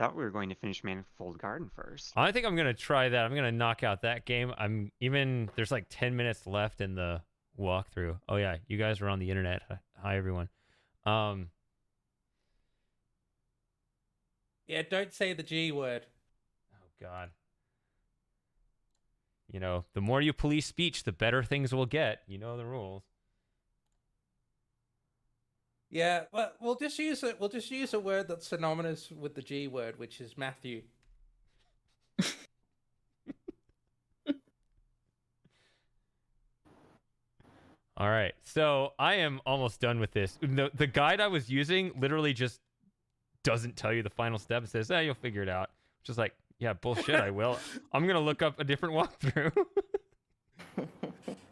Thought we were going to finish Manifold Garden first. I think I'm gonna try that. I'm gonna knock out that game. There's like 10 minutes left in the walkthrough. Oh yeah, you guys are on the internet. Hi everyone. Um, Yeah, don't say the G word. oh God. You know, the more you police speech, the better things will get. You know the rules. Yeah, well, we'll just use it. We'll just use a word that's synonymous with the G word, which is Matthew. All right, so I am almost done with this. The guide I was using literally just doesn't tell you the final step. It says, you'll figure it out. Just like, yeah, bullshit, I will. I'm going to look up a different walkthrough.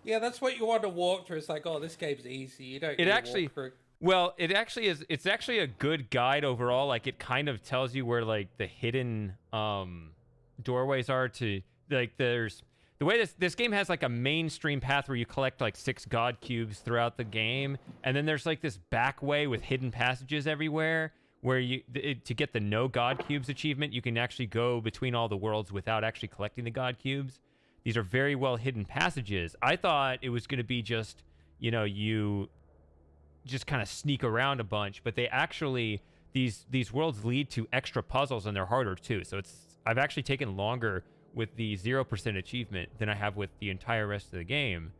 Yeah, that's what you want to walk through. It's like, oh, this game's easy. You don't need to walk through. Well, it actually is. It's actually a good guide overall. Like, it kind of tells you where, like, the hidden doorways are to, like, there's... The way this game has, like, a mainstream path where you collect, like, 6 god cubes throughout the game, and then there's, like, this back way with hidden passages everywhere, where to get the no god cubes achievement, you can actually go between all the worlds without actually collecting the god cubes. These are very well hidden passages. I thought it was going to be just, you know, you just kind of sneak around a bunch, but they actually, these worlds lead to extra puzzles, and they're harder too. So I've actually taken longer with the 0% achievement than I have with the entire rest of the game.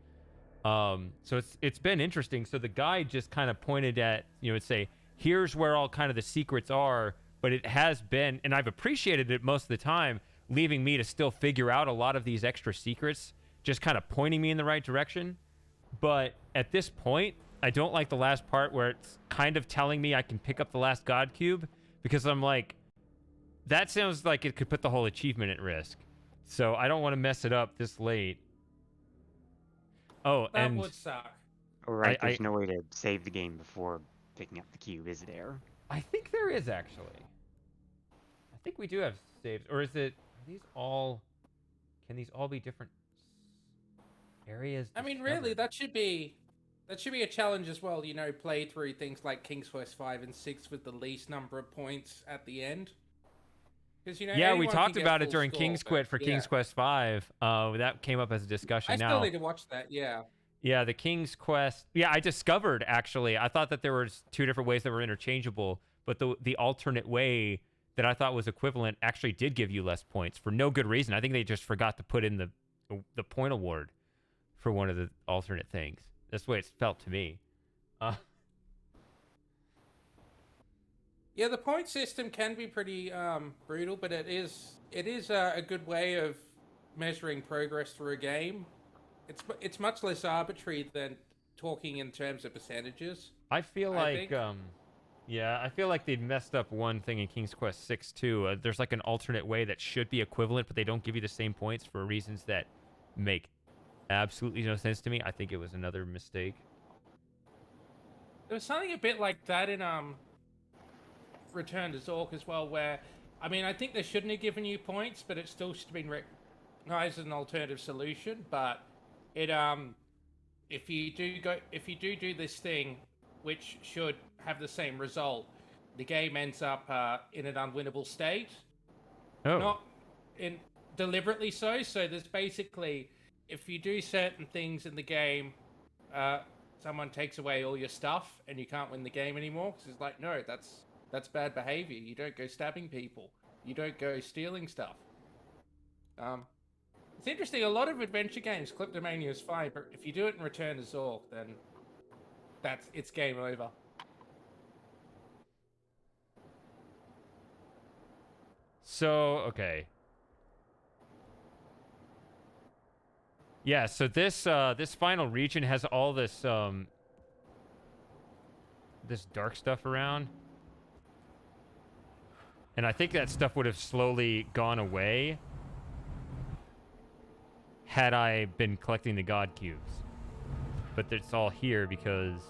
So it's been interesting. So the guide just kind of pointed at, you know, it'd say, here's where all kind of the secrets are, but it has been, and I've appreciated it most of the time, leaving me to still figure out a lot of these extra secrets, just kind of pointing me in the right direction. But at this point, I don't like the last part where it's kind of telling me I can pick up the last god cube, because I'm like, that sounds like it could put the whole achievement at risk. So I don't want to mess it up this late. Oh, that would suck. Oh, right, there's no way to save the game before picking up the cube, is there? I think there is, actually. I think we do have saves. Or is it... Are these all... Can these all be different areas? I mean, really, that should be a challenge as well. You know, play through things like King's Quest 5 and 6 with the least number of points at the end. Because, you know, yeah, we talked about it during King's Quest King's Quest 5. That came up as a discussion. I still need to watch that. Yeah. Yeah, the King's Quest. Yeah, I discovered, actually, I thought that there was 2 different ways that were interchangeable, but the alternate way that I thought was equivalent actually did give you less points for no good reason. I think they just forgot to put in the point award for one of the alternate things. That's the way it felt to me. Yeah, the point system can be pretty brutal, but it is a good way of measuring progress through a game. It's much less arbitrary than talking in terms of percentages. I feel like I feel like they messed up one thing in King's Quest 6 too. There's like an alternate way that should be equivalent, but they don't give you the same points for reasons that make absolutely no sense to me. I think it was another mistake. There was something a bit like that in Return to Zork as well, where I mean, I think they shouldn't have given you points, but it still should have been recognized as an alternative solution. But it if you do this thing, which should have the same result, the game ends up in an unwinnable state. Oh. Not in deliberately so. So there's basically, if you do certain things in the game, someone takes away all your stuff and you can't win the game anymore. Because it's like, no, that's bad behavior. You don't go stabbing people. You don't go stealing stuff. It's interesting. A lot of adventure games, kleptomania is fine, but if you do it in Return to Zork, then it's game over. So, okay. Yeah, so this final region has all this this dark stuff around. And I think that stuff would have slowly gone away had I been collecting the god cubes. But it's all here because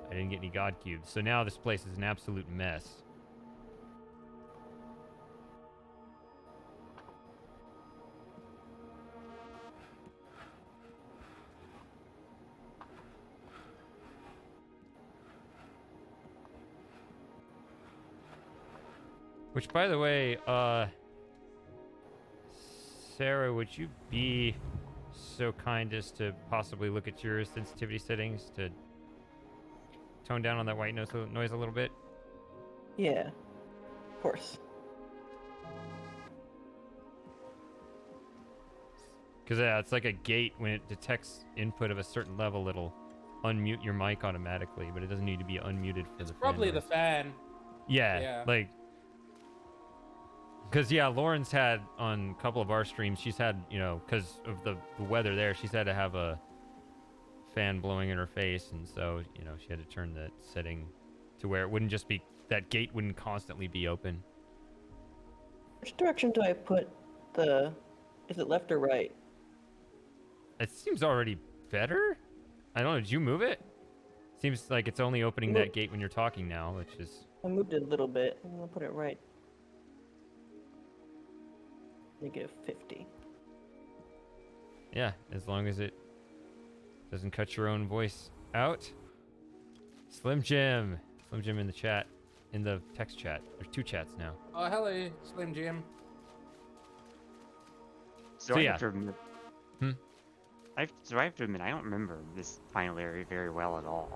I didn't get any god cubes. So now this place is an absolute mess. Which, by the way, Sarah, would you be so kind as to possibly look at your sensitivity settings to tone down on that white noise a little bit? Yeah, of course. Because yeah, it's like a gate. When it detects input of a certain level, it'll unmute your mic automatically, but it doesn't need to be unmuted for It's the fan probably the noise. fan. Yeah, Yeah. like, because yeah, Lauren's had on a couple of our streams, she's had, you know, because of the weather there, she's had to have a fan blowing in her face, and so, you know, she had to turn that setting to where it wouldn't just be, that gate wouldn't constantly be open. Which direction do I put the... Is it left or right? It seems already better. I don't know, did you move it? Seems like it's only opening that gate when you're talking now, which is... I moved it a little bit. I'm gonna put it right. -50. Yeah, as long as it doesn't cut your own voice out. Slim Jim in the chat, in the text chat. There's 2 chats now. Oh, hello, Slim Jim. So So I yeah. have to admit, I have to admit, I don't remember this final area very well at all.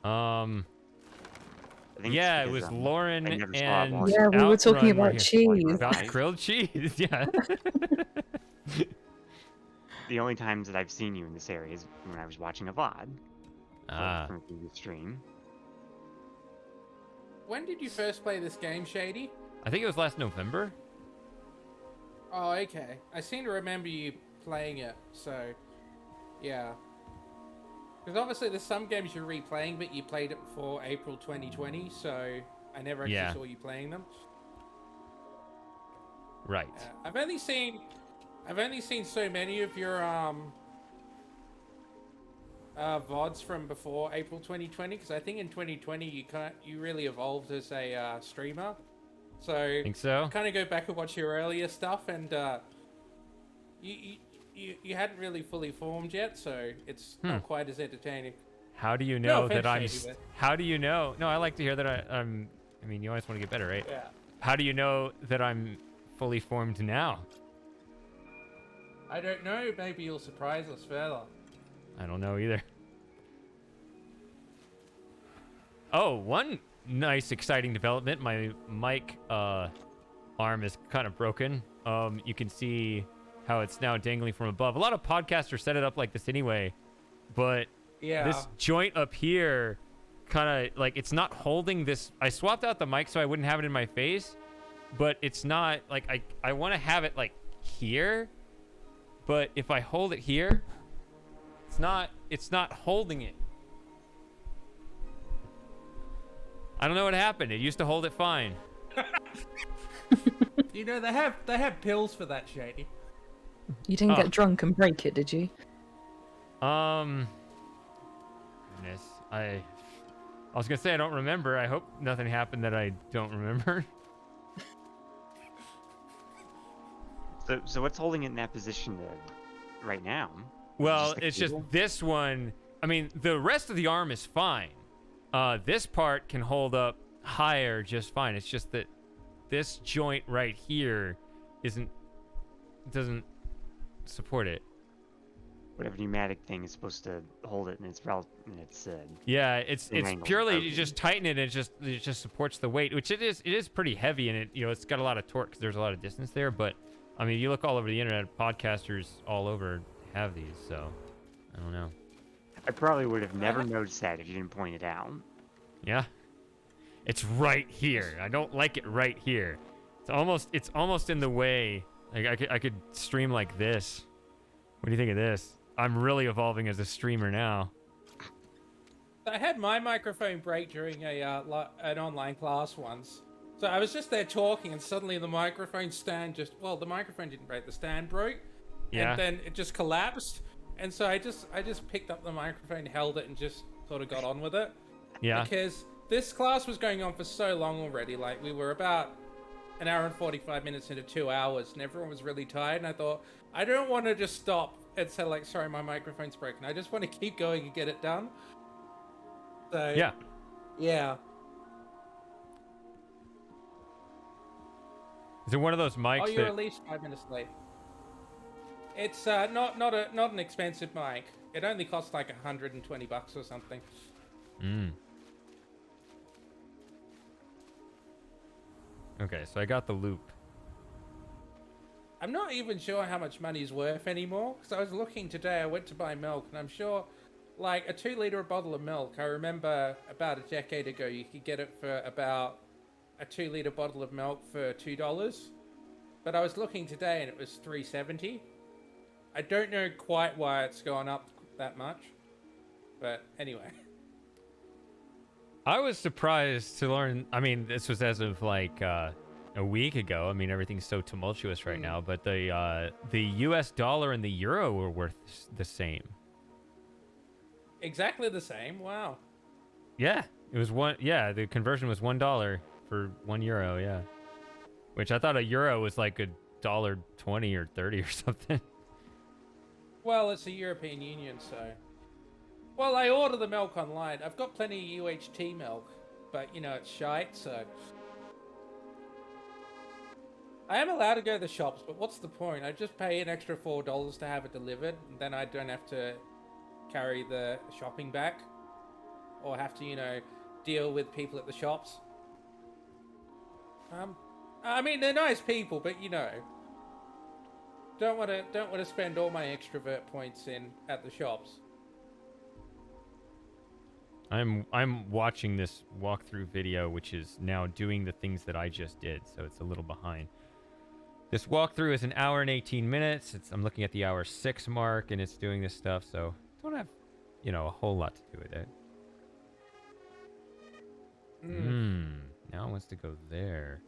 I think it's Yeah, it because, was Lauren I never saw it and while I was Yeah, we were talking Outrun were about here. cheese. About Right. grilled cheese, yeah. The only times that I've seen you in this area is when I was watching a VOD from a previous stream. When did you first play this game, Shady? I think it was last November. Oh, okay. I seem to remember you playing it, so yeah. Because obviously there's some games you're replaying, but you played it before April 2020, so I never actually Yeah. saw you playing them. Right. I've only seen so many of your VODs from before April 2020, because I think in 2020 you really evolved as a streamer. So Think so? kind of go back and watch your earlier stuff, and you hadn't really fully formed yet, so it's not quite as entertaining. How do you No know that offense, I'm... Shady, How do you know? No, I like to hear that I'm... I mean, you always want to get better, right? Yeah. How do you know that I'm fully formed now? I don't know. Maybe you'll surprise us further. I don't know either. Oh, one nice, exciting development. My mic arm is kind of broken. You can see how it's now dangling from above. A lot of podcasters set it up like this anyway, but Yeah. this joint up here kind of like, it's not holding this. I swapped out the mic so I wouldn't have it in my face, but it's not like, I want to have it like here, but if I hold it here, it's not holding it. I don't know what happened. It used to hold it fine. You know, they have pills for that, Shady. You didn't Oh. get drunk and break it, did you? Goodness, I was gonna say I don't remember. I hope nothing happened that I don't remember. So what's holding it in that position right now? Well, the it's just cable? this one. I mean, the rest of the arm is fine. This part can hold up higher just fine. It's just that this joint right here doesn't support it. Whatever pneumatic thing is supposed to hold it, and it's Yeah, it's angle purely you broken. just tighten it and it just supports the weight, which it is pretty heavy, and it's got a lot of torque because there's a lot of distance there. But I mean, you look all over the internet, podcasters all over have these, so I don't know. I probably would have never noticed that if you didn't point it out. Yeah, it's right here. I don't like it right here. It's almost in the way. Like I could stream like this. What do you think of this? I'm really evolving as a streamer now. I had my microphone break during an online class once. So I was just there talking, and suddenly the microphone stand the microphone didn't break, the stand broke, Yeah. and then it just collapsed. And so I just picked up the microphone, held it, and just sort of got on with it. Yeah. Because this class was going on for so long already. Like, we were about an hour and 45 minutes into 2 hours, and everyone was really tired. And I thought, I don't want to just stop and say, like, sorry, my microphone's broken. I just want to keep going and get it done. So, Yeah. yeah. Is it one of those mics Oh, you're that... at least 5 minutes late. It's not an expensive mic. It only costs like $120 or something. Okay, so I got the loop. I'm not even sure how much money's worth anymore, because I was looking today, I went to buy milk, and I'm sure, like, a 2-liter bottle of milk, I remember about a decade ago, you could get it for about a 2-liter bottle of milk for $2. But I was looking today, and it was $3.70. I don't know quite why it's gone up that much, but anyway. I was surprised to learn, I mean, this was as of, like, a week ago. I mean, everything's so tumultuous right now, but the US dollar and the euro were worth the same. Exactly the same. Wow. Yeah, it was one. Yeah, the conversion was $1 for €1. Yeah, which I thought a euro was like $1.20 or 30 or something. Well, it's the European Union, so. Well, I order the milk online. I've got plenty of UHT milk, but you know it's shite, so. I am allowed to go to the shops, but what's the point? I just pay an extra $4 to have it delivered, and then I don't have to carry the shopping back, or have to, you know, deal with people at the shops. I mean, they're nice people, but you know, don't want to spend all my extrovert points in at the shops. I'm watching this walkthrough video, which is now doing the things that I just did, so it's a little behind. This walkthrough is 1 hour and 18 minutes. I'm looking at the hour 6 mark, and it's doing this stuff, so don't have, you know, a whole lot to do with it. Now it wants to go there.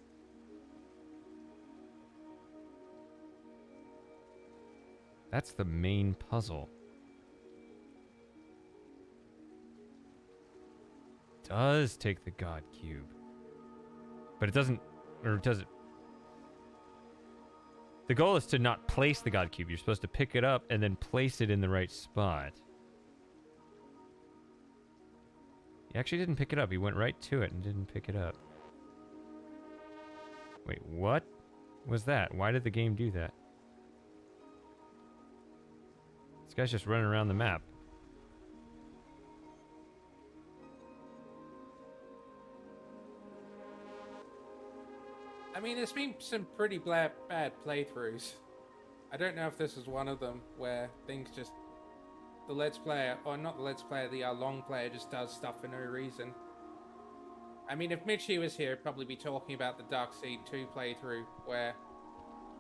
That's the main puzzle. Does take the God Cube. But it doesn't, or does it? The goal is to not place the God Cube. You're supposed to pick it up and then place it in the right spot. He actually didn't pick it up. He went right to it and didn't pick it up. Wait, what was that? Why did the game do that? This guy's just running around the map. I mean, there's been some pretty bad playthroughs. I don't know if this is one of them where things just... The Let's Player, or not the Let's Player, the long player just does stuff for no reason. I mean, if Mitchie was here, he'd probably be talking about the Darkseid 2 playthrough, where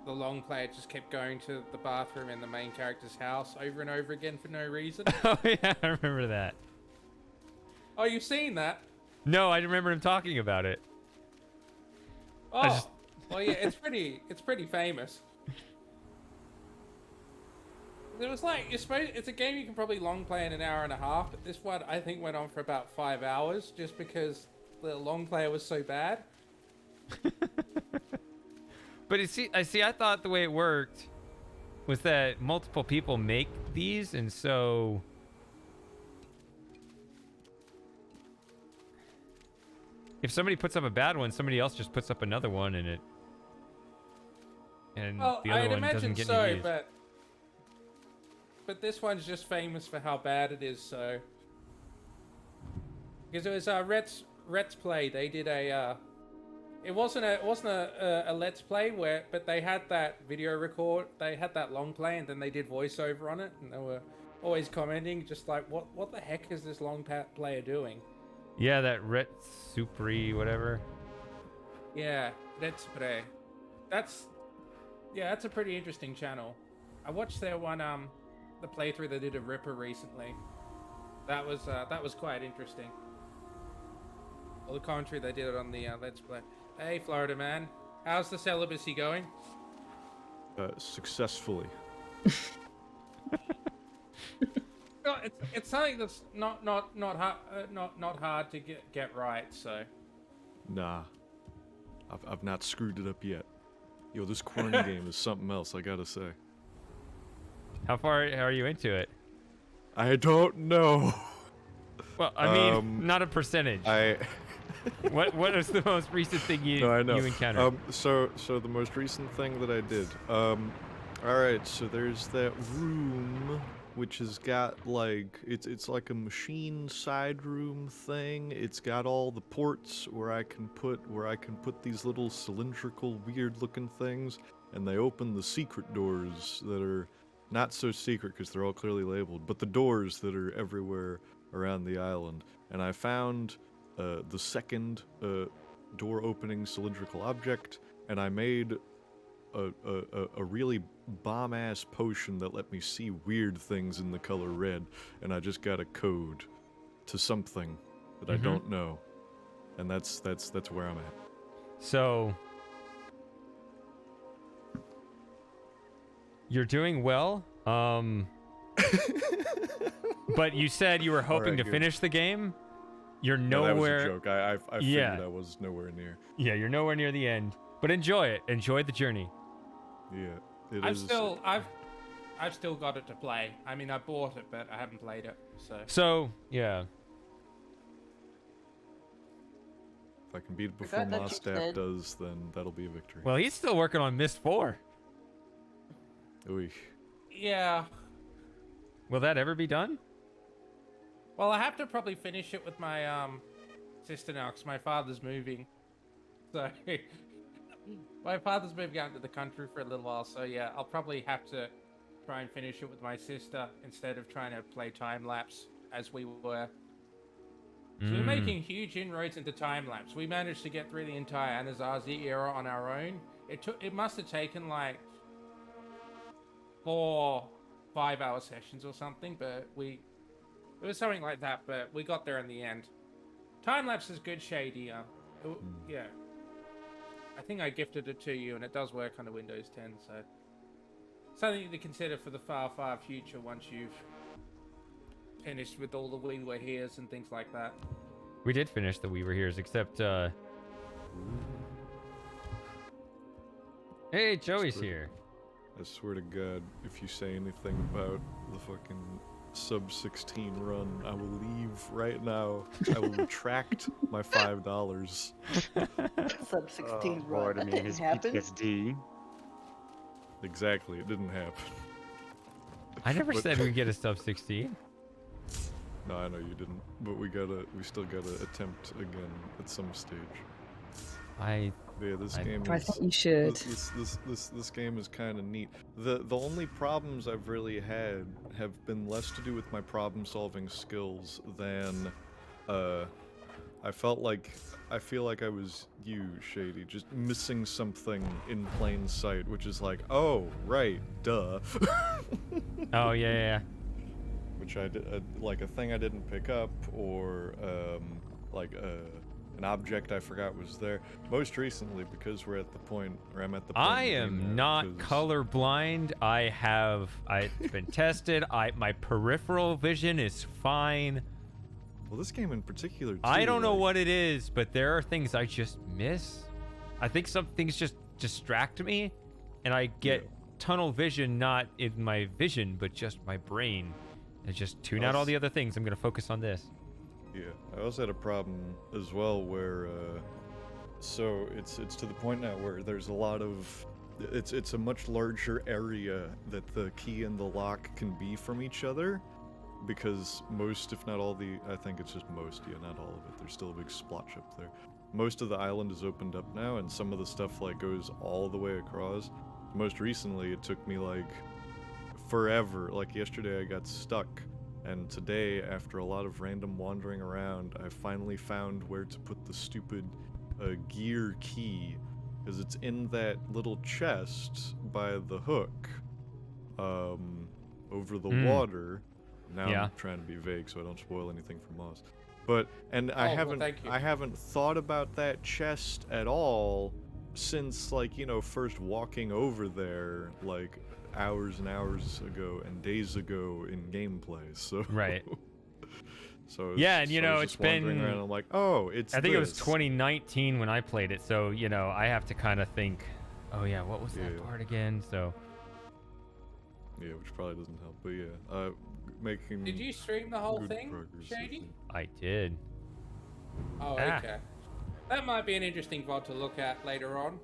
the long player just kept going to the bathroom in the main character's house over and over again for no reason. Oh yeah, I remember that. Oh, you've seen that? No, I remember him talking about it. Oh, well, yeah, it's pretty famous. It was like, it's a game you can probably long play in 1.5 hours, but this one I think went on for about 5 hours just because the long player was so bad. But I thought the way it worked was that multiple people make these, and so if somebody puts up a bad one, somebody else just puts up another one, and Well, the other I'd one doesn't imagine get so, any views. but this one's just famous for how bad it is. So because it was Ret's Play, they did a it wasn't a Let's Play but they had that video record, they had that long play, and then they did voiceover on it, and they were always commenting just like, what the heck is this long player doing? Yeah, that Ret Supri, whatever. Yeah, Let's Play. That's a pretty interesting channel. I watched their one the playthrough they did of Ripper recently. That was quite interesting. All the commentary they did on the Let's Play. Hey, Florida man, how's the celibacy going? Successfully. No, it's something that's not hard to get right. So. Nah, I've not screwed it up yet. Yo, this quarantine game is something else, I gotta say. How far are you into it? I don't know. Well, I mean, not a percentage. What is the most recent thing you No, I know. you encountered? So the most recent thing that I did. All right. So there's that room which has got like it's like a machine side room thing. It's got all the ports where I can put these little cylindrical weird looking things, and they open the secret doors that are not so secret because they're all clearly labeled, but the doors that are everywhere around the island. And I found the second door opening cylindrical object, and I made a really bomb ass potion that let me see weird things in the color red, and I just got a code to something that I don't know, and that's where I'm at. So you're doing well. But you said you were hoping Alright, to good. finish the game. You're No, that was a nowhere. joke. I Yeah. figured I was nowhere near. Yeah, you're nowhere near the end. But enjoy it. Enjoy the journey. Yeah, it I've is. still got it to play. I mean, I bought it, but I haven't played it. So yeah. If I can beat it before Forgot that you Mostap said- does, then that'll be a victory. Well, he's still working on Mist 4. Ooh. Yeah. Will that ever be done? Well, I have to probably finish it with my sister now, because my father's moving. So my father's moving out into the country for a little while. So yeah, I'll probably have to try and finish it with my sister instead of trying to play time lapse as we were. So we're making huge inroads into time lapse. We managed to get through the entire Anasazi era on our own. It must have taken like 4 5-hour sessions or something, but it was something like that, but we got there in the end. Time lapse is good, Shady. Yeah. I think I gifted it to you, and it does work on the Windows 10, so something to consider for the far, far future once you've finished with all the We Were Here's and things like that. We did finish the We Were Here's, except hey, Joey's here. I swear to God, if you say anything about the fucking sub-16 run, I will leave right now. I will retract my $5. Sub 16 Oh, run. Lord, I That mean, didn't his happen. PTSD. Exactly, it didn't happen. I never But- said we'd get a sub 16. No, I know you didn't, but we still gotta attempt again at some stage. Yeah, this game I is. think you should. This game is kind of neat. The only problems I've really had have been less to do with my problem-solving skills than, I feel like I was you, Shady, just missing something in plain sight, which is like, oh right, duh. Oh yeah. Which I did, like a thing I didn't pick up, or an object I forgot was there. Most recently, because we're at the point, or I'm at the point. I in the game am now, not 'cause- colorblind. It's been tested. My peripheral vision is fine. Well, this game in particular. Too, I don't know like, what it is, but there are things I just miss. I think some things just distract me, and I get Yeah. tunnel vision, not in my vision, but just my brain. I just tune out all the other things. I'm gonna focus on this. Yeah, I also had a problem as well where, so it's to the point now where there's a lot of, it's a much larger area that the key and the lock can be from each other, because most, if not all I think it's just most, yeah, not all of it, there's still a big splotch up there. Most of the island is opened up now, and some of the stuff like goes all the way across. Most recently, it took me like forever, like yesterday I got stuck. And today, after a lot of random wandering around, I finally found where to put the stupid gear key, because it's in that little chest by the hook, over the water. Now Yeah. I'm trying to be vague so I don't spoil anything for Moss. But, and Oh, well, thank you. I haven't thought about that chest at all since, like, you know, first walking over there, like, hours and hours ago and days ago in gameplay, so Right. so Yeah, and, you I know, was it's just wandering been- around, I'm like, oh, it's I think it was this. 2019 when I played it, so you know I have to kind of think. Oh yeah, what was that Yeah. part again? So Yeah, which probably doesn't help, but yeah, making Did you stream the whole good thing, progress, I Shady? think. I did. Oh, Ah. okay. That might be an interesting VOD to look at later on.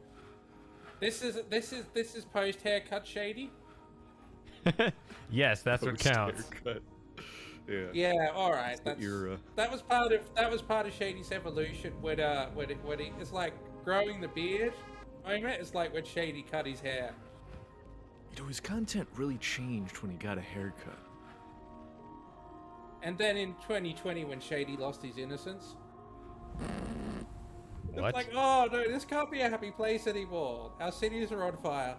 This is post haircut Shady. Yes, that's what counts. Haircut. Yeah. Yeah, all right. The era. That was part of Shady's evolution when it's like growing the beard. It's like when Shady cut his hair. You know, his content really changed when he got a haircut. And then in 2020, when Shady lost his innocence, What? it's like, oh no, this can't be a happy place anymore. Our cities are on fire.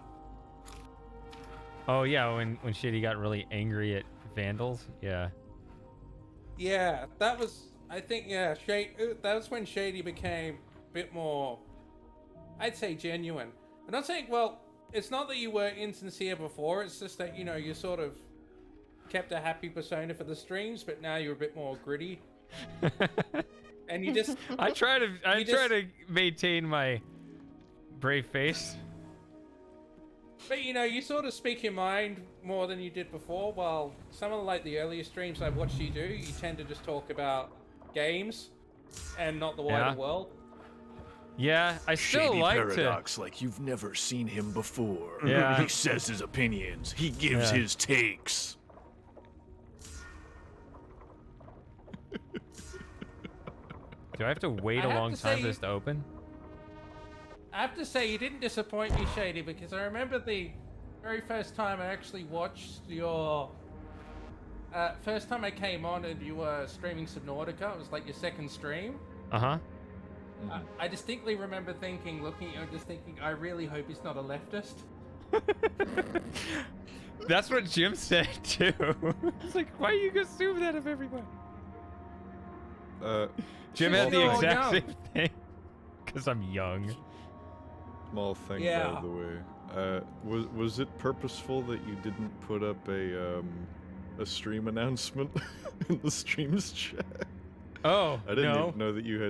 Oh yeah, when Shady got really angry at vandals. Yeah. Yeah, that was, I think, yeah, that was when Shady became a bit more, I'd say, genuine. I'm not saying, well, it's not that you were insincere before, it's just that, you know, you sort of kept a happy persona for the streams, but now you're a bit more gritty. And you just... I try to maintain my brave face. But, you know, you sort of speak your mind more than you did before, while some of, like, the earlier streams I've watched you do, you tend to just talk about games and not the wider world. Yeah, I still Shady like Paradox like you've never seen him before. Yeah. He says his opinions. He gives Yeah. his takes. Do I have to wait I a have long to time say for this to open? I have to say, you didn't disappoint me, Shady, because I remember the very first time I actually watched your... first time I came on and you were streaming Subnautica, it was like your second stream. Uh-huh. I distinctly remember looking at you and just thinking, I really hope he's not a leftist. That's what Jim said too. It's like, why you assume that of everyone? Jim had the You're exact young. same thing. Because I'm young. Small thing, Yeah. by the way. Was it purposeful that you didn't put up a stream announcement in the streams chat? Oh, I didn't no. even know that you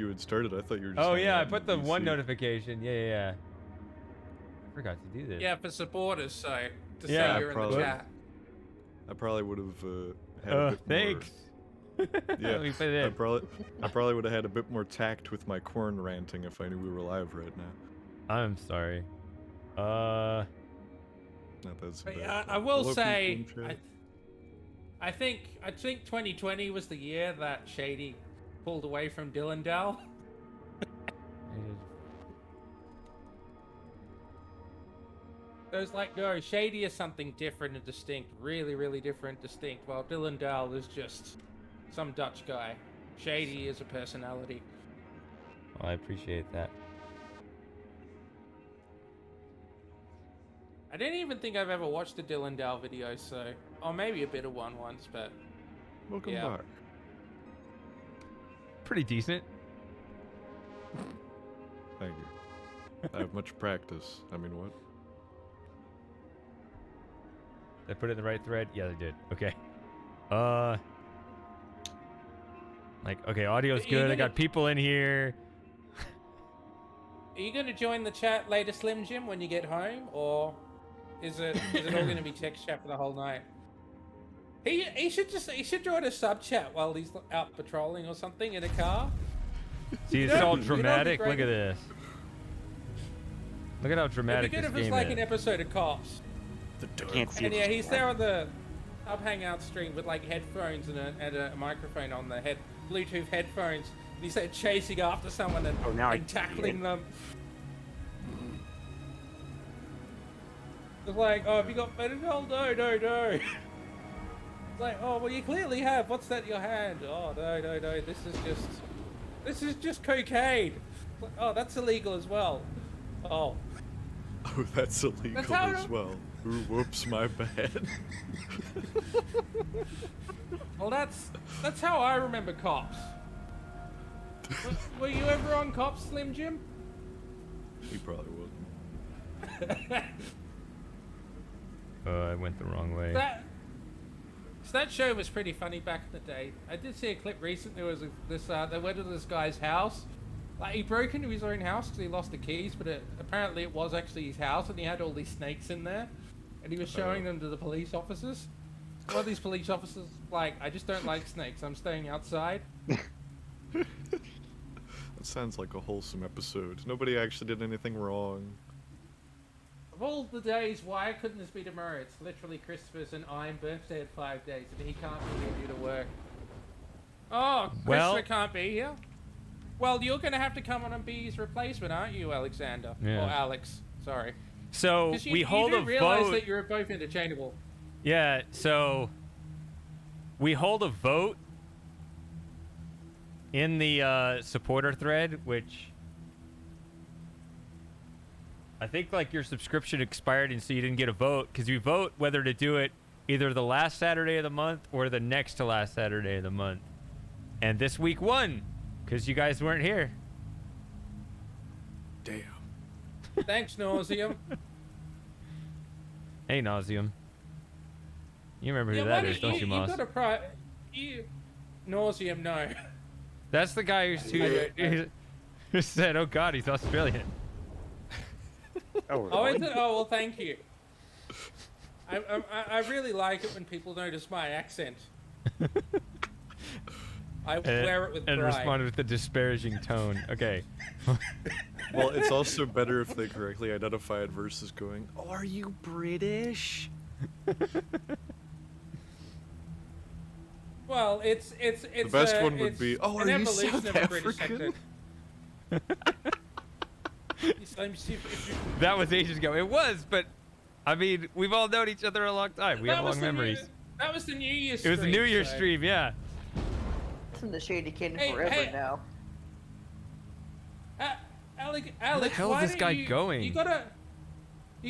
had started. I thought you were just Oh hanging yeah, I out put in the one PC. notification. Yeah. I forgot to do this. Yeah, for supporters, so to Yeah, say you're in probably. the chat. I probably would have had a bit Thanks. more. Yeah, Let me put it in. I probably would have had a bit more tact with my corn ranting if I knew we were live right now. I'm sorry. Not that's But, bad. I will Hello, say, people in chat. I think 2020 was the year that Shady pulled away from Dylan Dal. It was like, no, Shady is something different and distinct, really, really different, distinct, while Dylan Dal is just some Dutch guy. Shady is a personality. Well, I appreciate that. I don't even think I've ever watched a Dylan Dal video, so... Or maybe a bit of one once, but... Welcome yeah. back. Pretty decent. Thank you. I have much practice. I mean, what? Did I put it in the right thread? Yeah, I did. Okay. Like, okay, audio's But you're good. I gonna- got people in here. Are you going to join the chat later, Slim Jim, when you get home? Or is it all going to be text chat for the whole night? He should join a sub chat while he's out patrolling or something in a car. See, it's know- all you know what'd be dramatic. great? Look at this. Look at how It'd dramatic be good this if it's game like is. an episode of Cops. The dark. Can't see And it. yeah, he's there on the Hub Hangout stream with like headphones and a microphone on the Bluetooth headphones. And he's there chasing after someone and, Oh, now I and see it. tackling them. It's like, oh, have you got fentanyl? No. It's like, oh, well, you clearly have. What's that in your hand? Oh, no. This is just cocaine. It's like, oh, that's illegal as well. Oh. Oh, that's illegal how as well. Ooh, whoops, my bad. Well, that's how I remember Cops. Were you ever on Cops, Slim Jim? He probably wasn't. I went the wrong way. That show was pretty funny back in the day. I did see a clip recently. There was they went to this guy's house. Like, he broke into his own house because he lost the keys, but apparently it was actually his house, and he had all these snakes in there, and he was showing them to the police officers. One of these police officers, like, I just don't like snakes. I'm staying outside. It sounds like a wholesome episode. Nobody actually did anything wrong. Of all the days, why couldn't this be tomorrow? It's literally Christopher's and I'm birthday in 5 days, and he can't be here due to work. Oh, Christopher Well- can't be here? Well, you're going to have to come on and be his replacement, aren't you, Alexander? Yeah. Or Alex, sorry. So 'Cause we hold you a do realize vote. that you're both interchangeable. Yeah, so we hold a vote in the supporter thread, which I think like your subscription expired and so you didn't get a vote because you vote whether to do it either the last Saturday of the month or the next to last Saturday of the month. And this week won because you guys weren't here. Damn. Thanks, Nauseum. Hey, Nauseum. You remember who Yeah, that why is, don't you, Moss? got a you... Nauseum, no. That's the guy who said, oh God, he's Australian. Oh, Oh, really? is it? Oh, well, thank you. I really like it when people notice my accent. I wear it with pride. And responded with a disparaging tone. Okay. Well, it's also better if they correctly identify it versus going, "Oh, are you British?" Well, it's The best one would it's be, "Oh, an are you evolution South of a British African?" accent. Let me see if you... That was ages ago. It was, but I mean, we've all known each other a long time. We have long memories. That was the New Year's It was the stream, New Year's so- stream, yeah. It's in the shady canyon Hey, forever hey. now. Alex, hell is why this don't guy you, going? You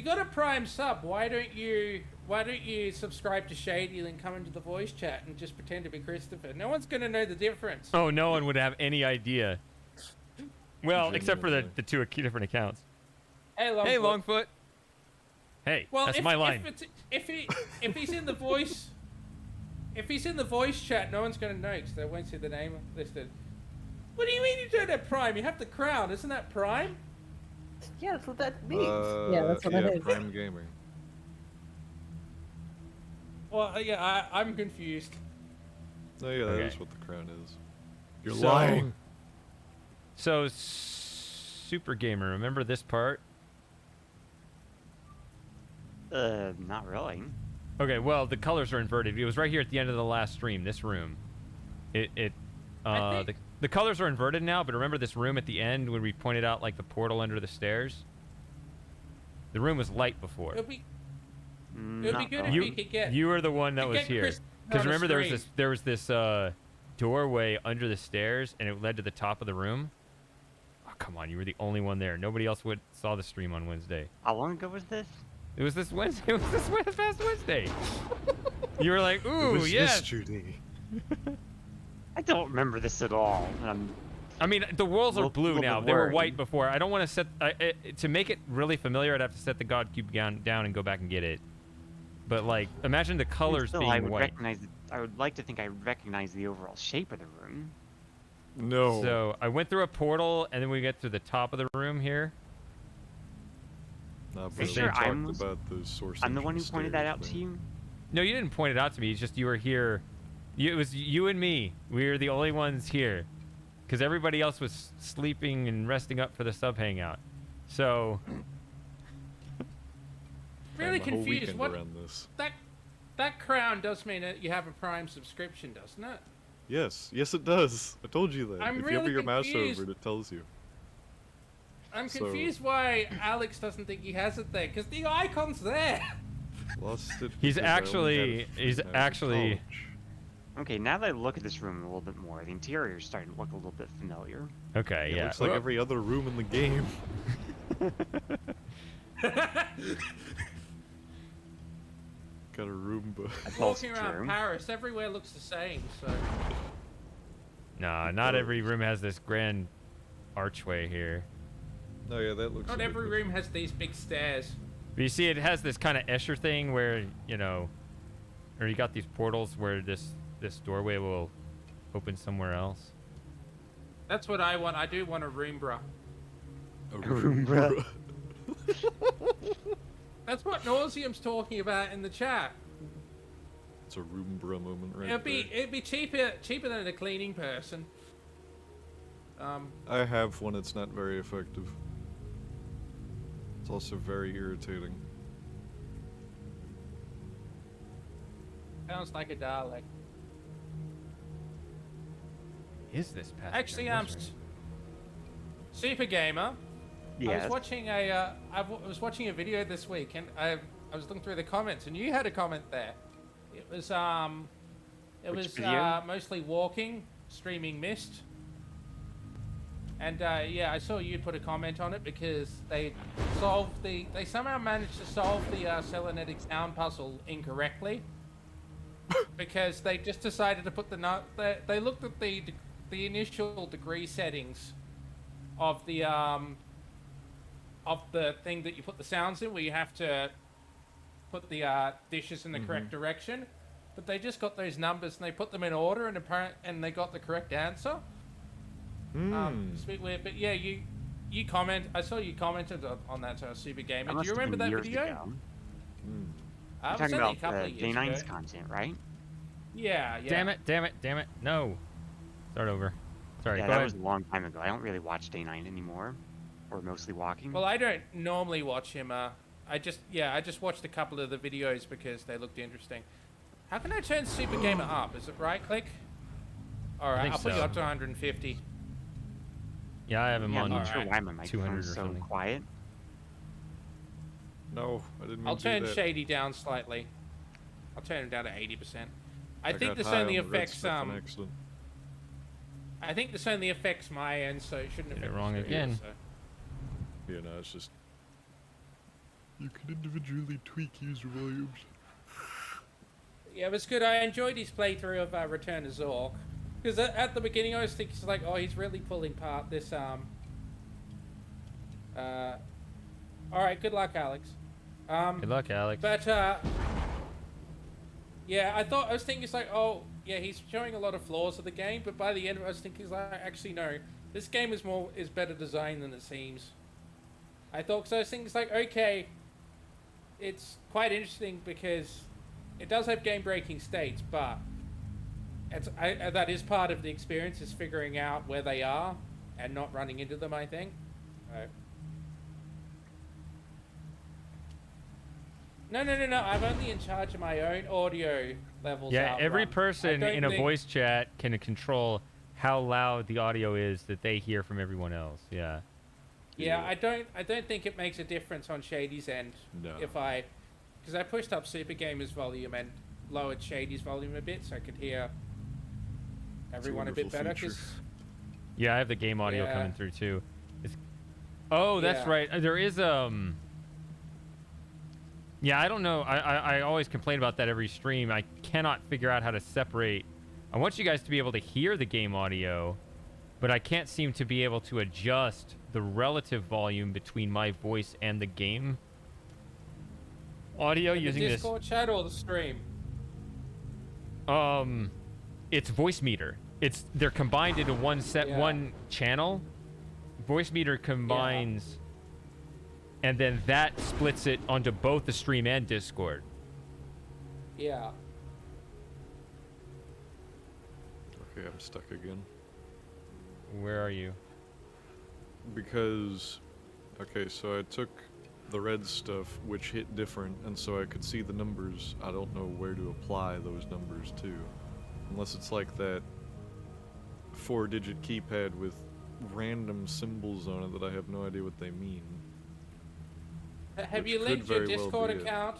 got a Prime sub. Why don't you subscribe to Shady and come into the voice chat and just pretend to be Christopher? No one's gonna know the difference. Oh, no one would have any idea. Well, except for the Genuinely. two different accounts. Hey, Longfoot. Hey, Longfoot. Hey, Well, that's if, my line. If he's in the voice, if he's in the voice chat, no one's gonna know because they won't see the name listed. What do you mean you don't have Prime? You have the Crown, isn't that Prime? Yeah, that's what that means. Yeah, that's what that is. Prime Gaming. Well, yeah, I'm confused. Oh yeah, that Okay. is what the crown is. You're So- lying. So, Super Gamer, remember this part? Not really. Okay, well, the colors are inverted. It was right here at the end of the last stream, this room. I think- The colors are inverted now, but remember this room at the end when we pointed out, like, the portal under the stairs? The room was light before. It'd be Not good if really. we could get. You were the one that to was get here. Chris Because on a remember stream. there was this doorway under the stairs, and it led to the top of the room? Oh, come on, you were the only one there. Nobody else saw the stream on Wednesday. How long ago was this? It was this Wednesday. It was this past Wednesday. You were like, ooh, yes. yesterday. I don't remember this at all. I mean, the walls are Little- blue little now. bit They were worried. white before. I don't want to set... to make it really familiar, I'd have to set the God Cube down and go back and get it. But, like, imagine the colors Still, being I would white. recognize. I would like to think I would recognize the overall shape of the room. No. So, I went through a portal, and then we get to the top of the room here. Nah, Are bro, you we sure talked I'm- about the source. I'm the one who engine pointed that stairs out to thing. you. No, you didn't point it out to me. It's just you were here. It was you and me. We were the only ones here. Because everybody else was sleeping and resting up for the sub hangout. So, Really Planned my whole confused. weekend What around this. that Crown does mean that you have a Prime subscription, doesn't it? Yes, it does. I told you that. I'm if you hover really your mouse confused. over it, it tells you. I'm So- confused why Alex doesn't think he has it there because the icon's there. Lost it. He's because I only actually- had it he's when I was in actually- college. Okay, now that I look at this room a little bit more, the interior is starting to look a little bit familiar. okay, It yeah. looks like Well, every other room in the game. Got a Roomba. That's also Walking around true. Paris, everywhere looks the same. So Nah, not every room has this grand archway here. Oh yeah, that looks. a not bit every different. room has these big stairs. But you see, it has this kind of Escher thing where, you know, or you got these portals where this doorway will open somewhere else. That's what I want. I do want a Roombra. A Roomba. That's what Nauseum's talking about in the chat. It's a Roombra moment right It'd there. be cheaper than a cleaning person. I have one. It's not very effective. It's also very irritating. Sounds like a Dalek. Is this past? Actually, Super Gamer. I Yes. was watching I was watching a video this week, and I was looking through the comments, and you had a comment there. It was Which video? mostly walking, streaming Mist, and yeah, I saw you put a comment on it because they somehow managed to solve the Selenetic sound puzzle incorrectly. Because they just decided to put they looked at the initial degree settings of the thing that you put the sounds in, where you have to put the dishes in the correct direction, but they just got those numbers and they put them in order, and they got the correct answer. It's a bit weird, but yeah, you comment. I saw you commented on that Super Gamer. That Do must you have remember been that years video? ago. It You're was talking only a about couple the of years Day9's ago. content, right? Yeah. Damn it. No. Start over. Sorry, Yeah, go that ahead. was a long time ago. I don't really watch Day9 anymore, or mostly walking. Well, I don't normally watch him. I just watched a couple of the videos because they looked interesting. How can I turn Super Gamer up? Is it right click? All right, think I'll put you so. up to 150. Yeah, I have him Yeah, I'm on. not sure why my 200 microphone's or so something. quiet. No, I didn't mean I'll to do turn that. Shady down slightly. I'll turn him down to 80%. I think got this high only on the red affects stuff on accident. I think this only affects my end, so it shouldn't Did it affect wrong the stream, again. so. Yeah, no, it's just you can individually tweak user volumes. Yeah, it was good. I enjoyed his playthrough of Return to Zork. Because at the beginning I was thinking, like, oh, he's really pulling part this, Alright, good luck, Alex. Good luck, Alex. But, yeah, I was thinking, it's like, oh, yeah, he's showing a lot of flaws of the game, but by the end I was thinking, like, actually, no, this game is better designed than it seems. I thought, because I was thinking, it's like, okay, it's quite interesting because it does have game-breaking states, but that is part of the experience, is figuring out where they are and not running into them, I think. No, I'm only in charge of my own audio levels. Yeah, every Outrun. person I don't in a think- voice chat can control how loud the audio is that they hear from everyone else. Yeah. Yeah, I don't think it makes a difference on Shady's end. No. Because I pushed up Super Gamer's volume and lowered Shady's volume a bit so I could hear everyone a bit wonderful better. feature. 'Cause Yeah, I have the game audio Yeah. coming through too. Oh, that's Yeah. right. There is Yeah, I don't know. I always complain about that every stream. I cannot figure out how to separate. I want you guys to be able to hear the game audio, but I can't seem to be able to adjust the relative volume between my voice and the game audio in the using this. Discord chat or the stream. It's voice meter. They're combined into one channel. Voice meter combines, and then that splits it onto both the stream and Discord. Yeah. Okay, I'm stuck again. Where are you? Because, okay, so I took the red stuff, which hit different, and so I could see the numbers. I don't know where to apply those numbers to. Unless it's like that 4-digit keypad with random symbols on it that I have no idea what they mean. Have Which you could linked your very well Discord be it. account?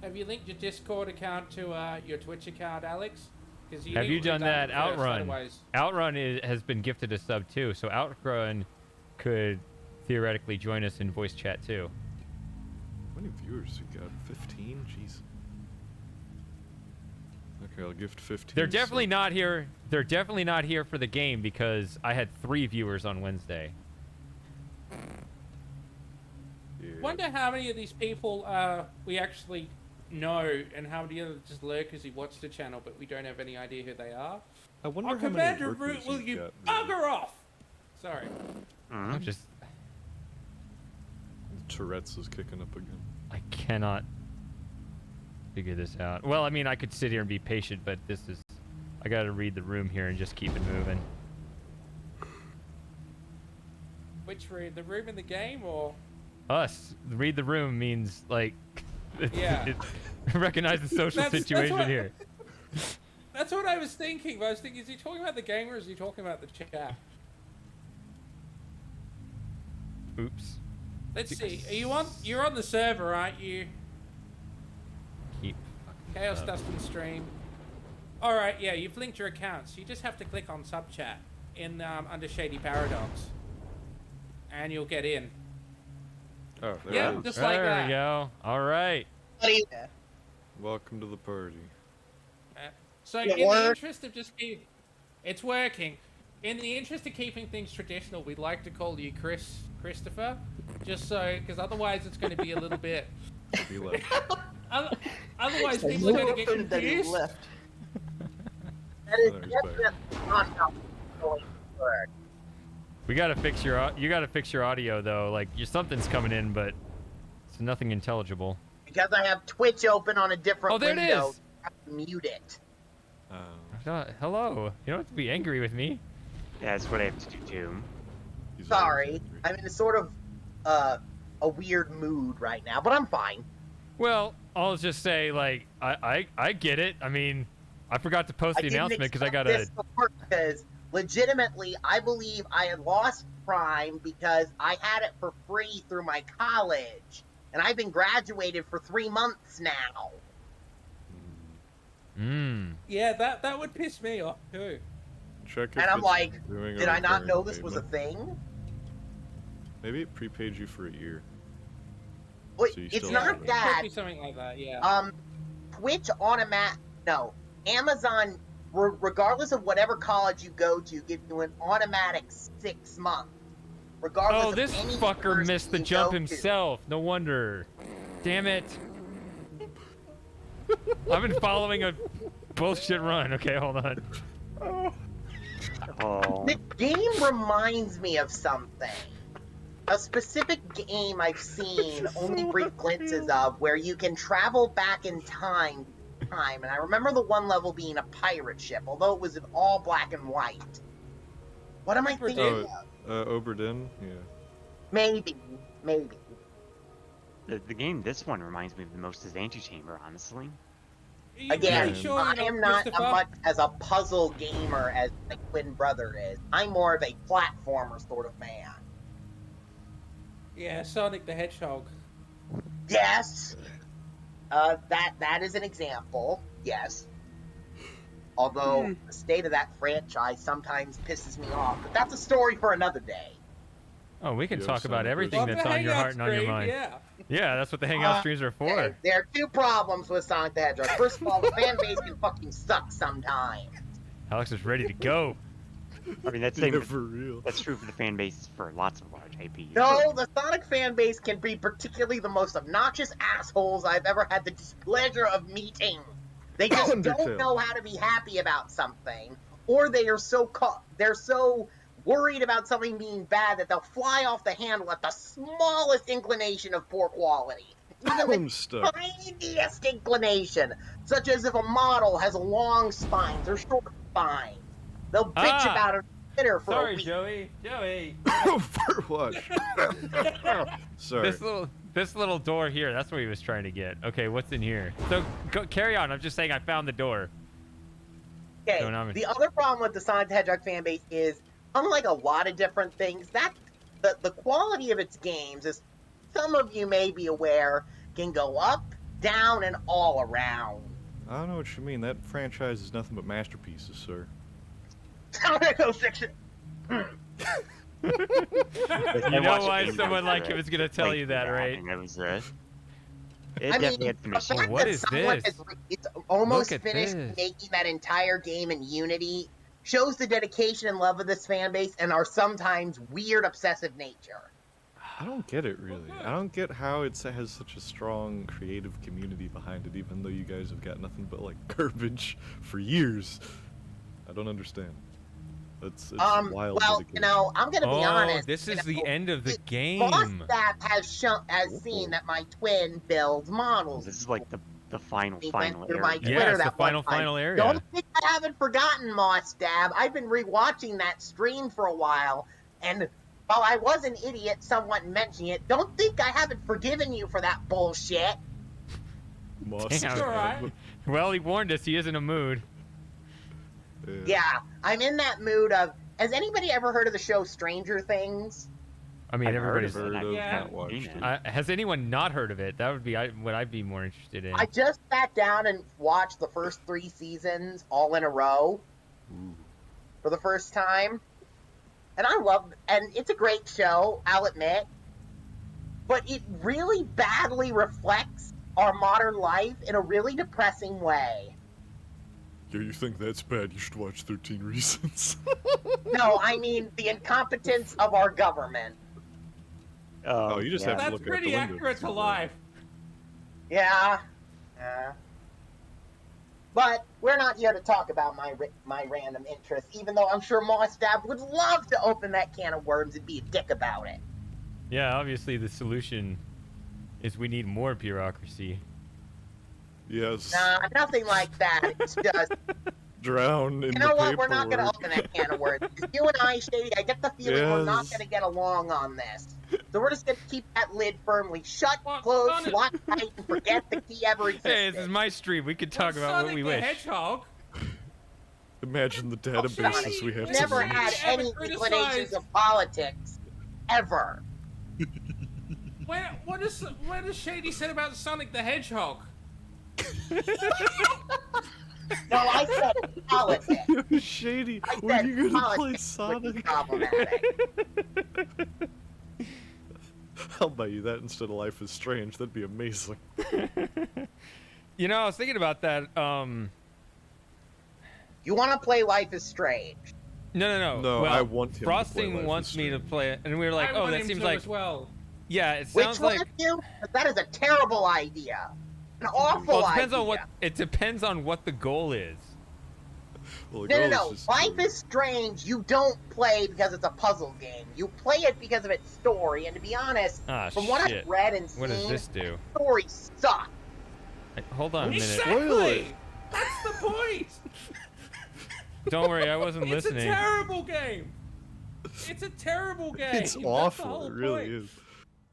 Have you linked your Discord account to your Twitch account, Alex? Have you usually done that? it first, Outrun. otherwise- Outrun has been gifted a sub too, so Outrun could theoretically join us in voice chat too. How many viewers you got? 15? Jeez. Okay, I'll gift 15. They're definitely not here. They're definitely not here for the game because I had 3 viewers on Wednesday. Yeah. Wonder how many of these people we actually know, and how many of them just lurkers who watch the channel, but we don't have any idea who they are. I wonder Our how many commander workers route, will you've you got, bugger off? Sorry. Mhm. I'm just, Tourette's is kicking up again. I cannot figure this out. Well, I mean, I could sit here and be patient, but I got to read the room here and just keep it moving. Which room? The room in the game, or? Us. Read the room means, like, Yeah. recognize the social situation what, here. That's what I was thinking. But I was thinking, is he talking about the game or is he talking about the chat? Oops. Let's see. Are you on? You're on the server, aren't you? Keep Chaos up. Dustin stream. All right. Yeah, you've linked your accounts. You just have to click on sub chat in under Shady Paradox, and you'll get in. Oh, there Yeah, it is. just like There that. we go. All right. Welcome to the party. So It in the work? interest of just keep, it's working. In the interest of keeping things traditional, we'd like to call you Christopher, just so, because otherwise it's going to be a little bit. He left. Otherwise, So people are going to you get opened that he confused. left. That is Oh, he's back. definitely not how it's going to work. We gotta fix your. You gotta fix your audio though. Like something's coming in, but it's nothing intelligible. Because I have Twitch open on a different Oh, there it window. is. I have to mute it. Hello. You don't have to be angry with me. Yeah, that's what I have to do too. He's Sorry. always I'm in a sort of a weird mood right now, but I'm fine. Well, I'll just say like I get it. I mean, I forgot to post the didn't announcement because I expect gotta. this to work because legitimately, I believe I had lost Prime because I had it for free through my college, and I've been graduated for 3 months now. Yeah, that would piss me off too. Check if And I'm it's like, doing did a I not recurring know this was a payment. thing? Maybe it prepaid you for a year. Wait, So you it's still not have it. that. Could be something like that. Yeah. Twitch no, Amazon, regardless of whatever college you go to, gives you an automatic 6 months. Regardless Oh, of this any fucker university missed the you jump go to. himself. No wonder. Damn it. I've been following a bullshit run. Okay, hold on. Oh, The game reminds me of something. A specific game I've seen only brief glimpses of where you can travel back in time. And I remember the one level being a pirate ship, although it was in all black and white. What am I Oberdin? thinking of? Oberdin? Yeah. Maybe. the game this one reminds me of the most is Antechamber, honestly. Are you Again, really sure I you're am not Christopher? as much as a puzzle gamer as my twin brother is. I'm more of a platformer sort of man. Yeah, Sonic the Hedgehog. Yes. That is an example. Yes. Although the state of that franchise sometimes pisses me off, but that's a story for another day. Oh, we can You have talk about Sonic everything Love that's the on your Hangout heart and on your stream, mind. Yeah. Yeah, that's what the Hangout streams are for. Okay, there are 2 problems with Sonic the Hedgehog. First of all, the fan base can fucking suck sometimes. Alex is ready to go. I mean, that's Yeah, for real. that's true for the fan base for lots of large IPs. No, the Sonic fan base can be particularly the most obnoxious assholes I've ever had the displeasure of meeting. They just don't Undertale. know how to be happy about something, or they are they're so worried about something being bad that they'll fly off the handle at the smallest inclination of poor quality. Even the Stuff. tiniest inclination, such as if a model has long spines or short spines. They'll bitch about it on Twitter for a Sorry, week. Joey. For what? Sorry. This little door here. That's what he was trying to get. Okay, what's in here? So carry on. I'm just saying I found the door. Okay, Going on. the other problem with the Sonic the Hedgehog fan base is, unlike a lot of different things, that the quality of its games, as some of you may be aware, can go up, down, and all around. I don't know what you mean. That franchise is nothing but masterpieces, sir. Sonic 06. You know why someone like him is gonna tell you that, right? And it was it I definitely mean, had some the issues. fact What that is someone this? it's almost Look at finished this. making that entire game in Unity shows the dedication and love of this fan base and our sometimes weird obsessive nature. I don't get it, really. I don't get how it has such a strong creative community behind it, even though you guys have got nothing but, like, garbage for years. I don't understand. It's wild Well, dedication. you know, I'm gonna be Oh, honest. this you is know, the end of the Boss game. staff has seen that my twin builds models. This is like the final He went through area. my Yeah, Twitter it's the that one time. final area. Don't think I haven't forgotten Moss Dab. I've been rewatching that stream for a while, and while I was an idiot somewhat mentioning it, don't think I haven't forgiven you for that bullshit. Must Damn. It's all right. have. Well, he warned us. He is in a mood. Yeah, I'm in that mood of. Has anybody ever heard of the show Stranger Things? I mean, I've heard everybody's. of it. Heard of, Yeah. not watched Seen it. it. Has anyone not heard of it? That would be what I'd be more interested in. I just sat down and watched the first 3 seasons all in a row Ooh. for the first time. And and it's a great show, I'll admit. But it really badly reflects our modern life in a really depressing way. Yeah, you think that's bad? You should watch 13 Reasons. No, I mean the incompetence of our government. Oh, you just have to That's look out pretty the window accurate see to that. life. Yeah. But we're not here to talk about my random interests, even though I'm sure Mostab would love to open that can of worms and be a dick about it. Yeah, obviously the solution is we need more bureaucracy. Yes. Nah, nothing like that. It's just, Drown in you know the what? We're not going to paperwork. open that can of worms. 'Cause you and I, Shady, I get the feeling we're not Yes. going to get along on this. So we're just going to keep that lid firmly shut, Well, closed, honest- locked tight, and forget the key ever existed. Hey, this is my stream. We could talk Well, about what Sonic we the wish. Hedgehog. Imagine the databases Sonic we have to never Shady had ever any criticized- inclinations of politics. Ever. What does Shady said about Sonic the Hedgehog? No, I said politics. Shady, I when said you gonna play politics would be Sonic? problematic. I'll buy you that instead of Life is Strange. That'd be amazing. You know, I was thinking about that. You want to play Life is Strange? No. No, well, I want him to play Frosting Life is wants me to Strange. play it, and we were like, I oh, want that him seems to like, as well. yeah, it Which sounds one like. of you? 'Cause that is a terrible idea. An awful Well, it depends idea. on what. It depends on what the goal is. Well, the No, goal no, no. is just Life to- is Strange, you don't play because it's a puzzle game. You play it because of its story, and to be honest, Ah, from what shit. I've read and What does seen, this do? the story sucks. Hold on a minute. Spoil it. Exactly. That's the point. Don't worry, I wasn't It's listening. a terrible game. It's a terrible game. It's That's the awful. whole It really point. is.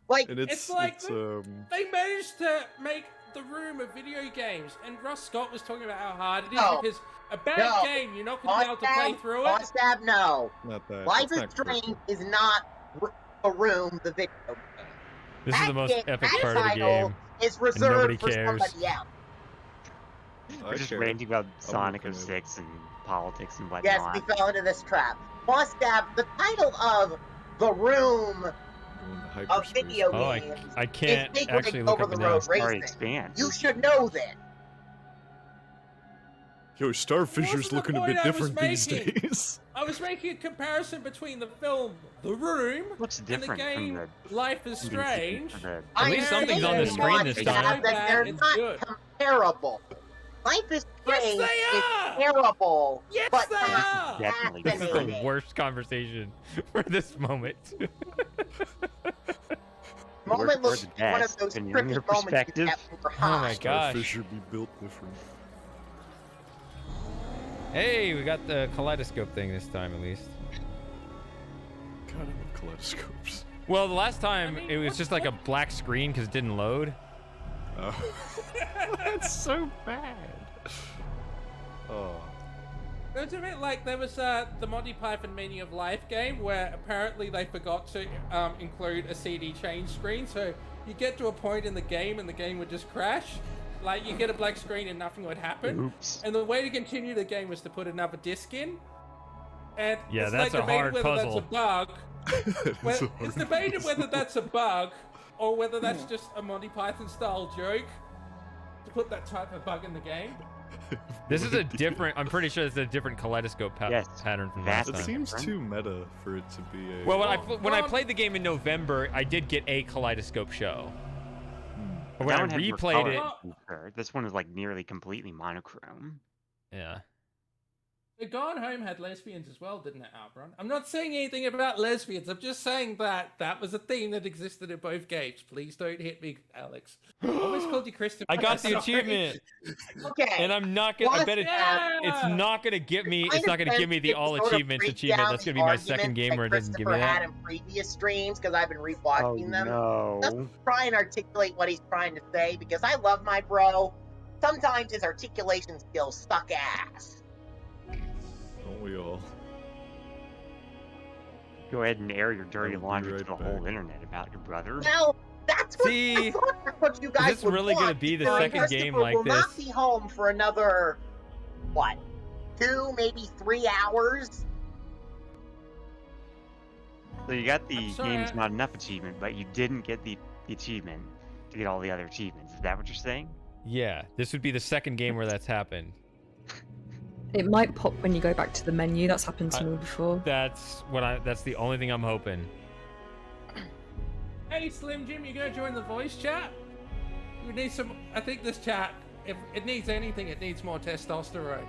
Like, And It's like it's They managed to make the room of video games, and Russ Scott was talking about how hard it is No. because a bad No. game, you're not going to be able to play through it. Mostab, no. not that. Life it's is not Strange critical. is not a room, the video game. This is the most game- epic that part of the title game. is nobody reserved for cares. somebody else. We're just care. ranting about Sonic looking at it. 06 and politics and Yes, whatnot. we fell into this trap. Mostab, the title of the room Going to of hyperspace. video Oh, games I can't is big actually rig look over up the the name. road Story racing. expands. You should know this. Yo, Starfisher's Wasn't the looking a point bit I was different these making. days. I was making a comparison between the film The Room Looks and the different game from the Life is Strange. At I least know something's on the that screen this Mostab, time. that they're It's not good. comparable. Life is Yes, Strange they is are! terrible, Yes, but they not are! Definitely. This is the fascinating. worst conversation for this moment. Moment We're looks the like one of best, those depending on your trippy moments you perspective. get when you're Oh my high. gosh. Starfisher be built different. Hey, we got the kaleidoscope thing this time at least. God, I love kaleidoscopes. Well, the last time I mean, it was what- just like a black screen because it didn't load. Oh. That's so bad. Oh. It was a bit like there was the Monty Python Meaning of Life game where apparently they forgot to include a CD change screen, so you get to a point in the game and the game would just crash. Like, you get a black screen and nothing would happen. Oops. And the way to continue the game was to put another disc in. And Yeah, it's that's like a debated hard whether puzzle. that's a bug. It's Well, it's debated whether that's a bug or whether that's just a Monty Python style joke to put that type of bug in the game. This is a different. I'm pretty sure it's a different kaleidoscope Yes, pattern from that's last It time. seems Different. too meta for it to be a. Well, when I Well, played the game in November, I did get a kaleidoscope show. But when That I one had more replayed it, color feature. This one is like nearly completely monochrome. yeah. The Gone Home had lesbians as well, didn't it, Albron? I'm not saying anything about lesbians. I'm just saying that that was a theme that existed in both games. Please don't hit me, Alex. I always called you Christopher. I got the Sorry. achievement, Okay. and I'm not gonna. I bet it's Yeah! not gonna get me. It's Kind not of gonna give me sense the it all sort of achievements breaks achievement. down That's the gonna be my second arguments game where it doesn't give me Christopher had that. in previous streams because I've been Oh rewatching them. Just no. try and articulate what he's trying to say because I love my bro. Sometimes his articulation skills suck ass. Don't we all? Go ahead and air your dirty I'll be laundry right to the back. whole internet about your brother. Well, that's what, See, I thought that's what you guys this would really gonna want, be the because second game Christopher like will not this? be home for another, what, 2, maybe 3 hours? So you got the I'm sorry, game's I- not enough achievement, but you didn't get the achievement to get all the other achievements. Is that what you're saying? Yeah, this would be the second game where that's happened. It might pop when you go back to the menu. That's happened to I- me before. That's the only thing I'm hoping. Hey, Slim Jim, you gonna join the voice chat? We need some. I think this chat, if it needs anything, it needs more testosterone.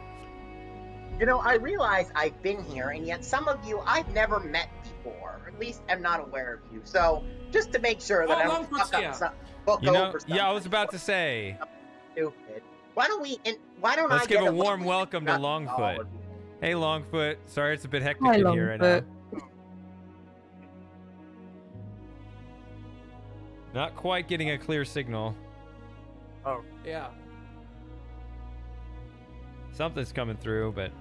You know, I realize I've been here, and yet some of you I've never met before. At least I'm not aware of you. So, just to make sure that Oh, I don't Longfoot's fuck here. up some book You know, over yeah, I was something about to say. stupid. Why don't we? Why don't Let's I give get a warm little welcome to introduction all Longfoot. of you? Hey, Longfoot. Sorry, it's a bit hectic Hi, in here right now. Longfoot. Not quite getting a clear signal. Yeah. Something's coming through, but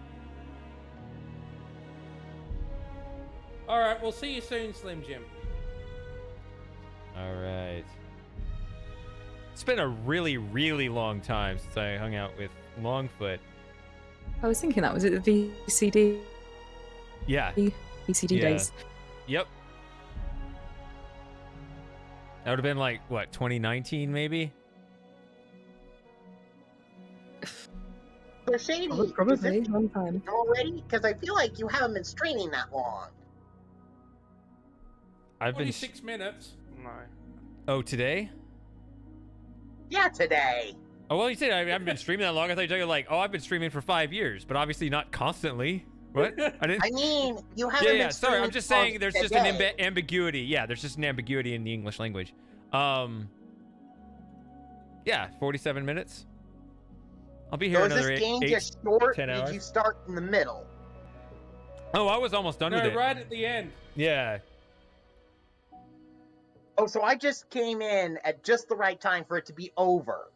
All right, we'll see you soon, Slim Jim. all right. It's been a really, really long time since I hung out with Longfoot. I was thinking that was it the VCD Yeah. VCD Yeah. days. Yep. That would have been like what, 2019 maybe? So Shady, Probably is this long time. already? Because I feel like you haven't been streaming that long. I've been 26 minutes. No. Oh, today? Yeah, today. Oh, well, you said I haven't been streaming that long. I thought you were like, oh, I've been streaming for 5 years, but obviously not constantly. What? I didn't. I mean, you haven't Yeah, been yeah. Sorry, I'm streaming just long saying there's just an today. ambiguity. Yeah, there's just an ambiguity in the English language. Yeah, 47 minutes. I'll be here So is another this game eight. just short? 10 Did hours. you start in the middle? Oh, I was almost done No, with it. right at the end. Yeah. Oh, so I just came in at just the right time for it to be over.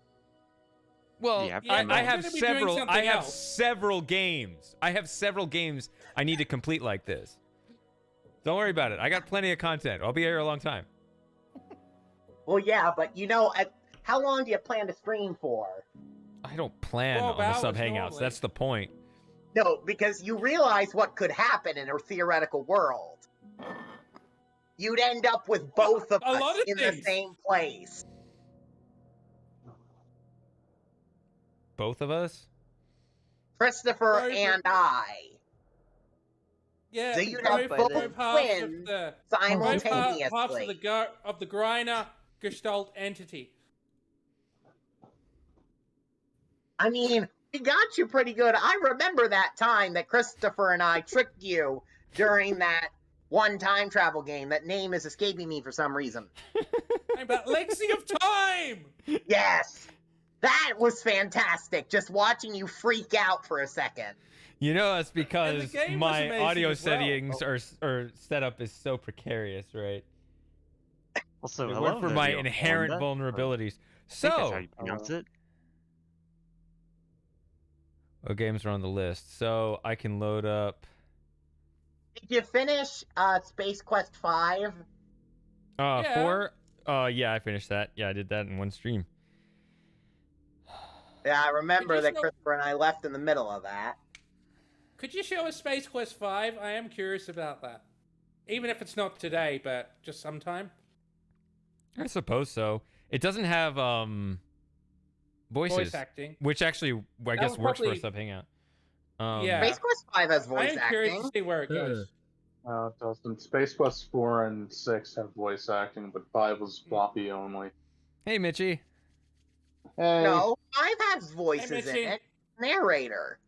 Well, Yeah, Yeah, I I'm have gonna be doing several. I something have else. several games. I have several games I need to complete like this. Don't worry about it. I got plenty of content. I'll be here a long time. Well, yeah, but you know, how long do you plan to stream for? I don't plan 12 on the sub hours hangouts. normally. That's the point. No, because you realize what could happen in a theoretical world. You'd end up with both of A lot us of in the things. same place. Both of us. Christopher Right, and I. Yeah, So you'd have both halves twins of the simultaneously. halves of the Griner Gestalt entity. I mean, we got you pretty good. I remember that time that Christopher and I tricked you during that one time travel game. That name is escaping me for some reason. About Lexi of Time. Yes! That was fantastic, just watching you freak out for a second. You know, that's because game was my amazing audio as well. settings are setup is so precarious, right? Also, They I work love for the my real inherent Honda, or vulnerabilities. I think that's how So, you pronounce it. what games are on the list? So I can load up. Did you finish Space Quest 5? Yeah. 4. Yeah, I finished that. Yeah, I did that in one stream. Yeah, I remember you that show- Christopher and I left in the middle of that. Could you show us Space Quest 5? I am curious about that. Even if it's not today, but just sometime. I suppose so. It doesn't have voices, Voice acting. which actually I guess would works for a probably- sub hangout. Yeah. Space Quest 5 has I voice am curious acting. to see where it goes. It doesn't. Space Quest 4 and 6 have voice acting, but 5 was floppy only. Hey, Mitchie. Hey, No, 5 has voices Mitchie. in it. Narrator.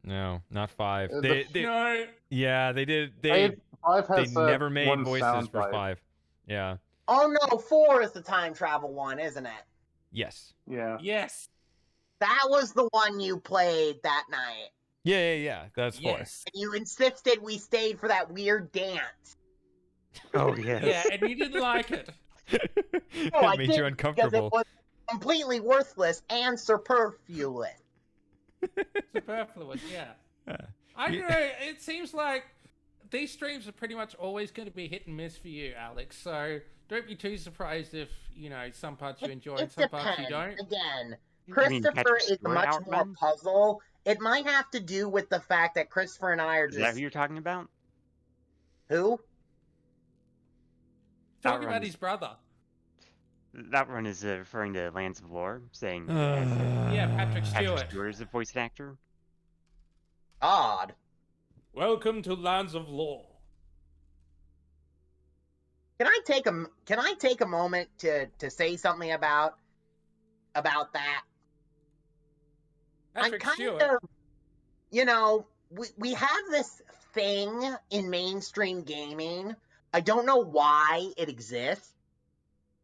No, not 5. The- No. Yeah, they did. Five They has that never made one voices for soundbite. 5. Yeah. Oh no, 4 is the time travel one, isn't it? Yes. Yeah. Yes. That was the one you played that night. Yeah. That's 4. Yes. And you insisted we stayed for that weird dance. Oh yes. Yeah, and you didn't like it. No, I It made didn't, you uncomfortable. because it was completely worthless and superfluous. Superfluous, yeah. Yeah. I don't know. It seems like these streams are pretty much always going to be hit and miss for you, Alex. So don't be too surprised if, some parts you enjoy and It some parts you depends. don't. Again, You mean Christopher Patrick is Stewart much out, more man? puzzle. It might have to do with the fact that Christopher and I are Is that just who you're talking about? who? Talking That about runs- his brother. That one is referring to Lands of Lore, saying Yeah, Patrick Patrick Stewart. Stewart is the voice actor. Odd. Welcome to Lands of Lore. Can I take a moment to say something about that? Patrick I'm Stewart. kind of, we have this thing in mainstream gaming. I don't know why it exists.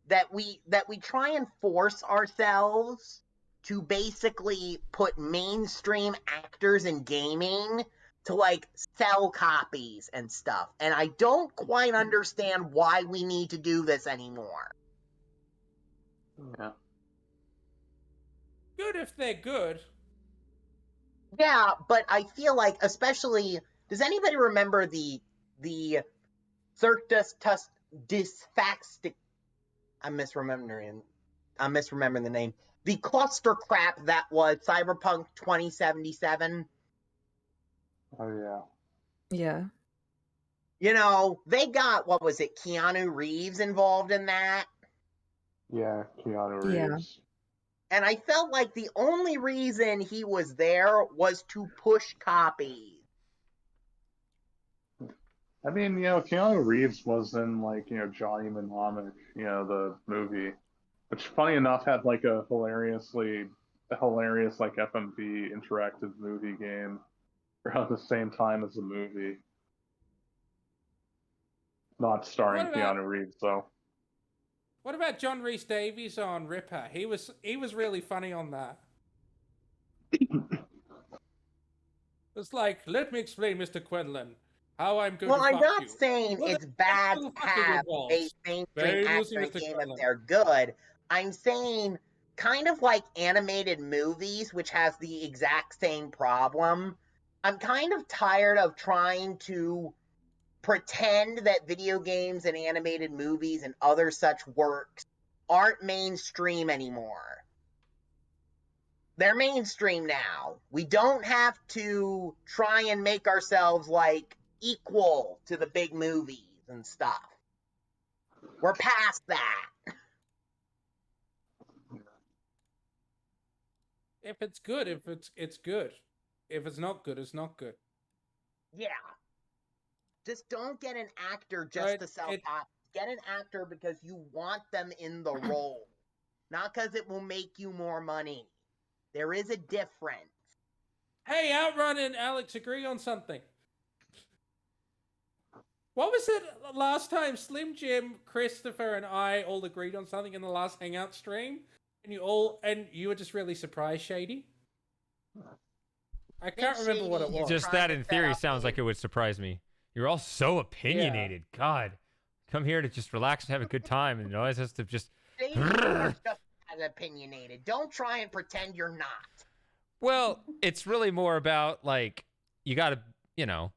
That we try and force ourselves to basically put mainstream actors in gaming to like sell copies and stuff. And I don't quite understand why we need to do this anymore. Yeah. Good if they're good. Yeah, but I feel like, especially, does anybody remember the Cirque du Faxtic? I'm misremembering the name. The cluster crap that was Cyberpunk 2077. Oh yeah. Yeah. They got, what was it, Keanu Reeves involved in that. Yeah, Keanu Yeah. Reeves. And I felt like the only reason he was there was to push copies. I mean, Keanu Reeves was in Johnny Mnemonic, the movie, which funny enough had like a hilarious like FMV interactive movie game around the same time as the movie. Not starring What about- Keanu Reeves though. What about John Rhys Davies on Ripper? He was really funny on that. It's like, let me explain, Mr. Quinlan, how I'm going Well, to I'm fuck not you. saying Well, it's that's bad still to fucking have involves. a mainstream Very actor loosely, in a Mr. game if Quinlan. they're good. I'm saying kind of like animated movies, which has the exact same problem. I'm kind of tired of trying to pretend that video games and animated movies and other such works aren't mainstream anymore. They're mainstream now. We don't have to try and make ourselves like equal to the big movies and stuff. We're past that. If it's good, it's good. If it's not good, it's not good. Yeah. Just don't get an actor just Right, to sell it- copies. Get an actor because you want them in the role, not because it will make you more money. There is a difference. Hey, Outrun and Alex agree on something. What was it last time? Slim Jim, Christopher, and I all agreed on something in the last Hangout stream, and you were just really surprised, Shady. I can't remember what it Shady was. is Just trying that to in set theory up sounds a- like it would surprise me. You're all so opinionated. God. Come here to just relax and have a good time, and it always has to just. Shady is just as opinionated. Don't try and pretend you're not. Well, it's really more about like you gotta, you don't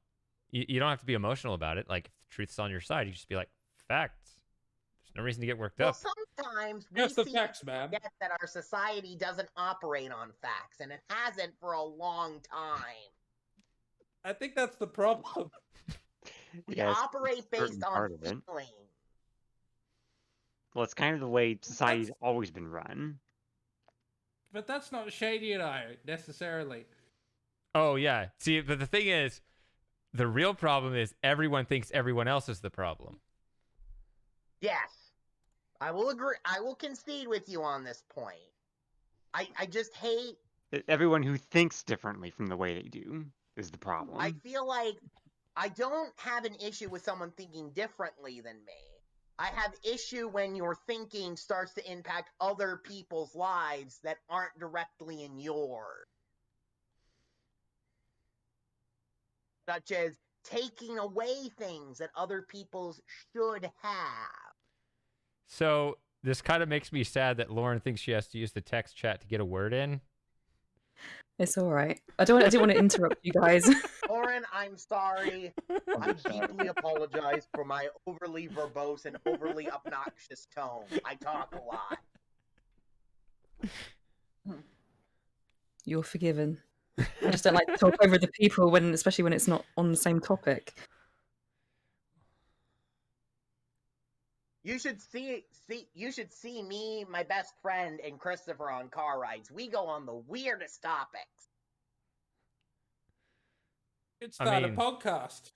have to be emotional about it. Like if the truth's on your side, you just be like, facts. There's no reason to get worked Well, up. sometimes we That's the seem facts, to man. forget that our society doesn't operate on facts, and it hasn't for a long time. I think that's the problem. We Yes, it's operate a certain based on part of it. feeling. Well, it's kind of the way society's always been run. But that's not Shady and I, necessarily. Oh yeah. See, but the thing is, the real problem is everyone thinks everyone else is the problem. Yes. I will agree. I will concede with you on this point. I just hate Everyone who thinks differently from the way they do is the I problem. feel like I don't have an issue with someone thinking differently than me. I have issue when your thinking starts to impact other people's lives that aren't directly in yours. Such as taking away things that other people should have. So this kind of makes me sad that Lauren thinks she has to use the text chat to get a word in. It's all right. I didn't want to interrupt you guys. Lauren, I'm sorry. I deeply apologize for my overly verbose and overly obnoxious tone. I talk a lot. You're forgiven. I just don't like to talk over the people especially when it's not on the same topic. You should see me, my best friend, and Christopher on car rides. We go on the weirdest topics. Could start mean, a podcast.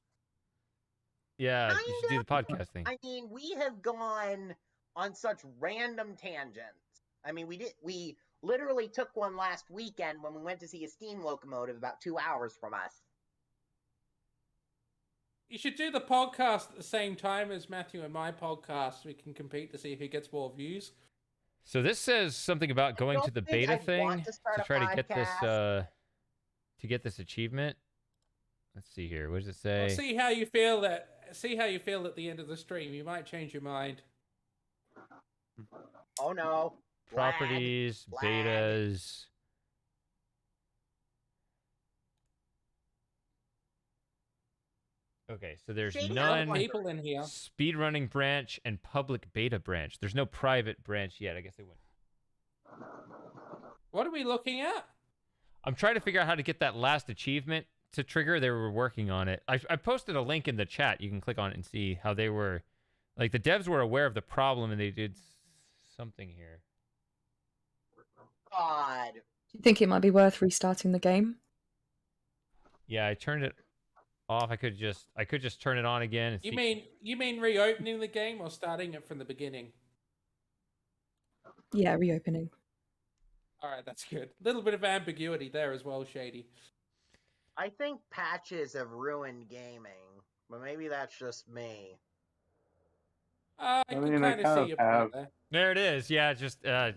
Yeah, you should do the podcasting. I mean, we have gone on such random tangents. I mean, we literally took one last weekend when we went to see a steam locomotive about 2 hours from us. You should do the podcast at the same time as Matthew and my podcast. We can compete to see who gets more views. So this says something about going to the beta thing to try to get this achievement. Let's see here. What does it say? Well, see how you feel at the end of the stream. You might change your mind. Oh no. Properties, betas. Okay, so there's none people in here. Speedrunning branch and public beta branch. There's no private branch yet. I guess they wouldn't. What are we looking at? I'm trying to figure out how to get that last achievement to trigger. They were working on it. I posted a link in the chat. You can click on it and see how they were. Like, the devs were aware of the problem and they did something here. God. Do you think it might be worth restarting the game? Yeah, I turned it off. I could just turn it on again. And You mean reopening the game or starting it from the beginning? Yeah, reopening. All right, that's good. A little bit of ambiguity there as well, Shady. I think patches have ruined gaming, but maybe that's just me. I can kind of see your point there. There it is. Yeah, just I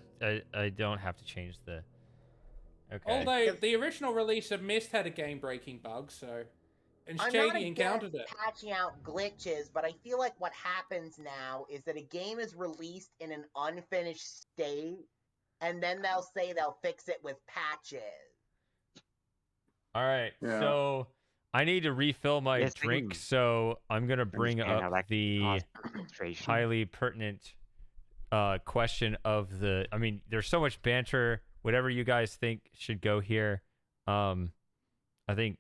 don't have to change the. Okay. Although the original release of Myst had a game-breaking bug, so and Shady encountered it. Patching out glitches, but I feel like what happens now is that a game is released in an unfinished state, and then they'll say they'll fix it with patches. All right, so I need to refill my drink, so I'm gonna bring up the highly pertinent question of the. I mean, there's so much banter. Whatever you guys think should go here. I think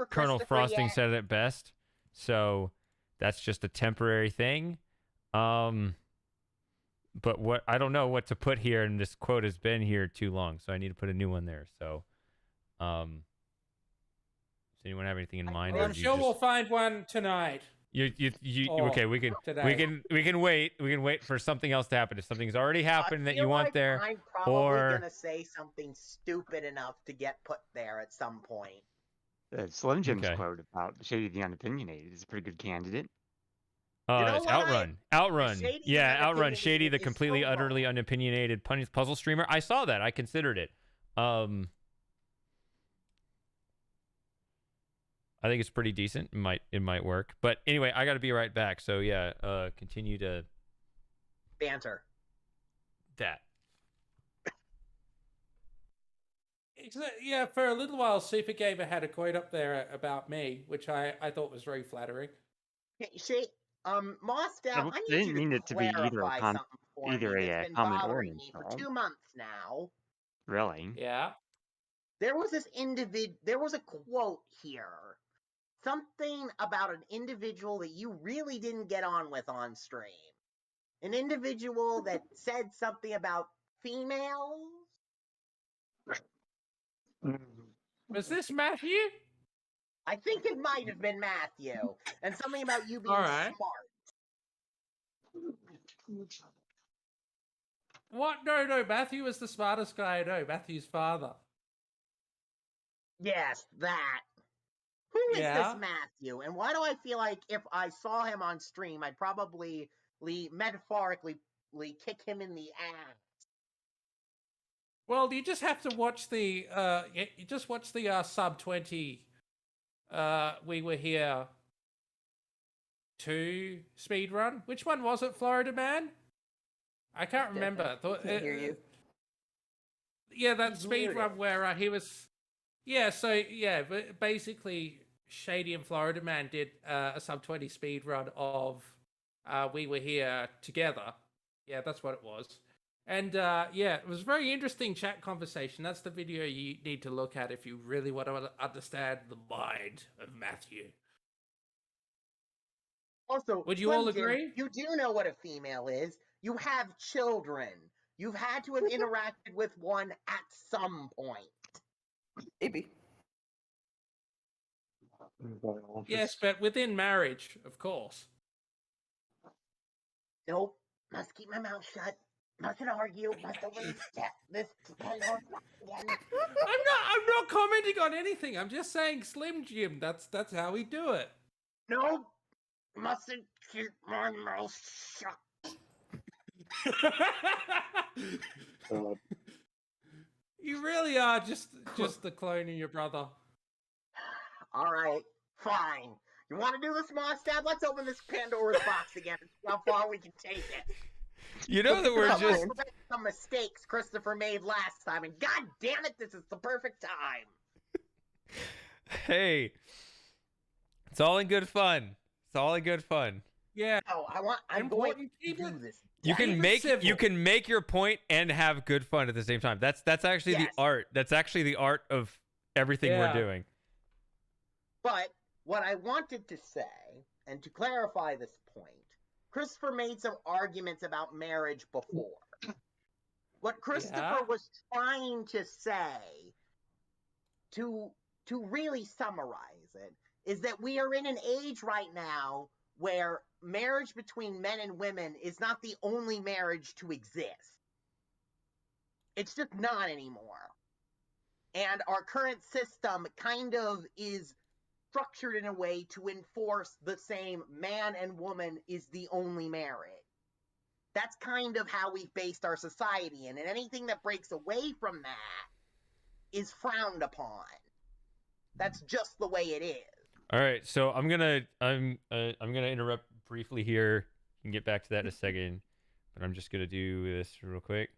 Colonel Frosting said it best. So that's just a temporary thing. But I don't know what to put here, and this quote has been here too long, so I need to put a new one there. So, does anyone have anything in mind? Well, I'm sure we'll find one tonight. Okay? We can wait. We can wait for something else to happen. If something's already happened that you want there, I'm probably gonna say something stupid enough to get put there at some point. Slim Jim's quote about Shady the Unopinionated is a pretty good candidate. It's Outrun. Outrun. Yeah, Outrun. Shady, the completely, utterly unopinionated puzzle streamer. I saw that. I considered it. I think it's pretty decent. It might work. But anyway, I got to be right back. So yeah, continue to banter. That. Yeah, for a little while, Super Gamer had a quote up there about me, which I thought was very flattering. Mostel, I didn't mean it to be either a comment or an insult. For 2 months now. Really? Yeah. There was a quote here. Something about an individual that you really didn't get on with on stream. An individual that said something about females. Was this Matthew? I think it might have been Matthew. And something about you being smart. What? No. Matthew was the smartest guy I know. Matthew's father. Yes, that. Who is Yeah? this Matthew? And why do I feel like if I saw him on stream, I'd probably metaphorically kick him in the ass? Well, you just have to watch the sub 20 We Were Here 2 speed run. Which one was it, Florida Man? I can't remember. Can't hear you. Yeah, that He's speed muted. run where he was. Yeah, so yeah, but basically, Shady and Florida Man did a sub 20 speed run of We Were Here together. Yeah, that's what it was. And yeah, it was a very interesting chat conversation. That's the video you need to look at if you really want to understand the mind of Matthew. Also, Would you Slim all Jim, agree? you do know what a female is. You have children. You've had to have interacted with one at some point. Maybe. Yes, but within marriage, of course. Nope. Must keep my mouth shut. Mustn't argue. Must overly step. This again. I'm not commenting on anything. I'm just saying Slim Jim. That's how we do it. Nope. Mustn't keep my mouth shut. You really are just the clone of your brother. All right, fine. You want to do the small stab? Let's open this Pandora's box again and see how far we can take it. You know that we're Let's just. correct some mistakes Christopher made last time, and god damn it, this is the perfect time. Hey, it's all in good fun. It's all in good fun. Yeah. Oh, I'm going to do this. You can make your point and have good fun at the same time. That's actually Yes. the art. That's actually the art of everything we're doing. But what I wanted to say, and to clarify this point, Christopher made some arguments about marriage before. What Christopher was trying to say, to really summarize it, is that we are in an age right now where marriage between men and women is not the only marriage to exist. It's just not anymore. And our current system kind of is structured in a way to enforce the same man and woman is the only marriage. That's kind of how we've based our society in, and anything that breaks away from that is frowned upon. That's just the way it is. All right, so I'm gonna interrupt briefly here. You can get back to that in a second, but I'm just gonna do this real quick.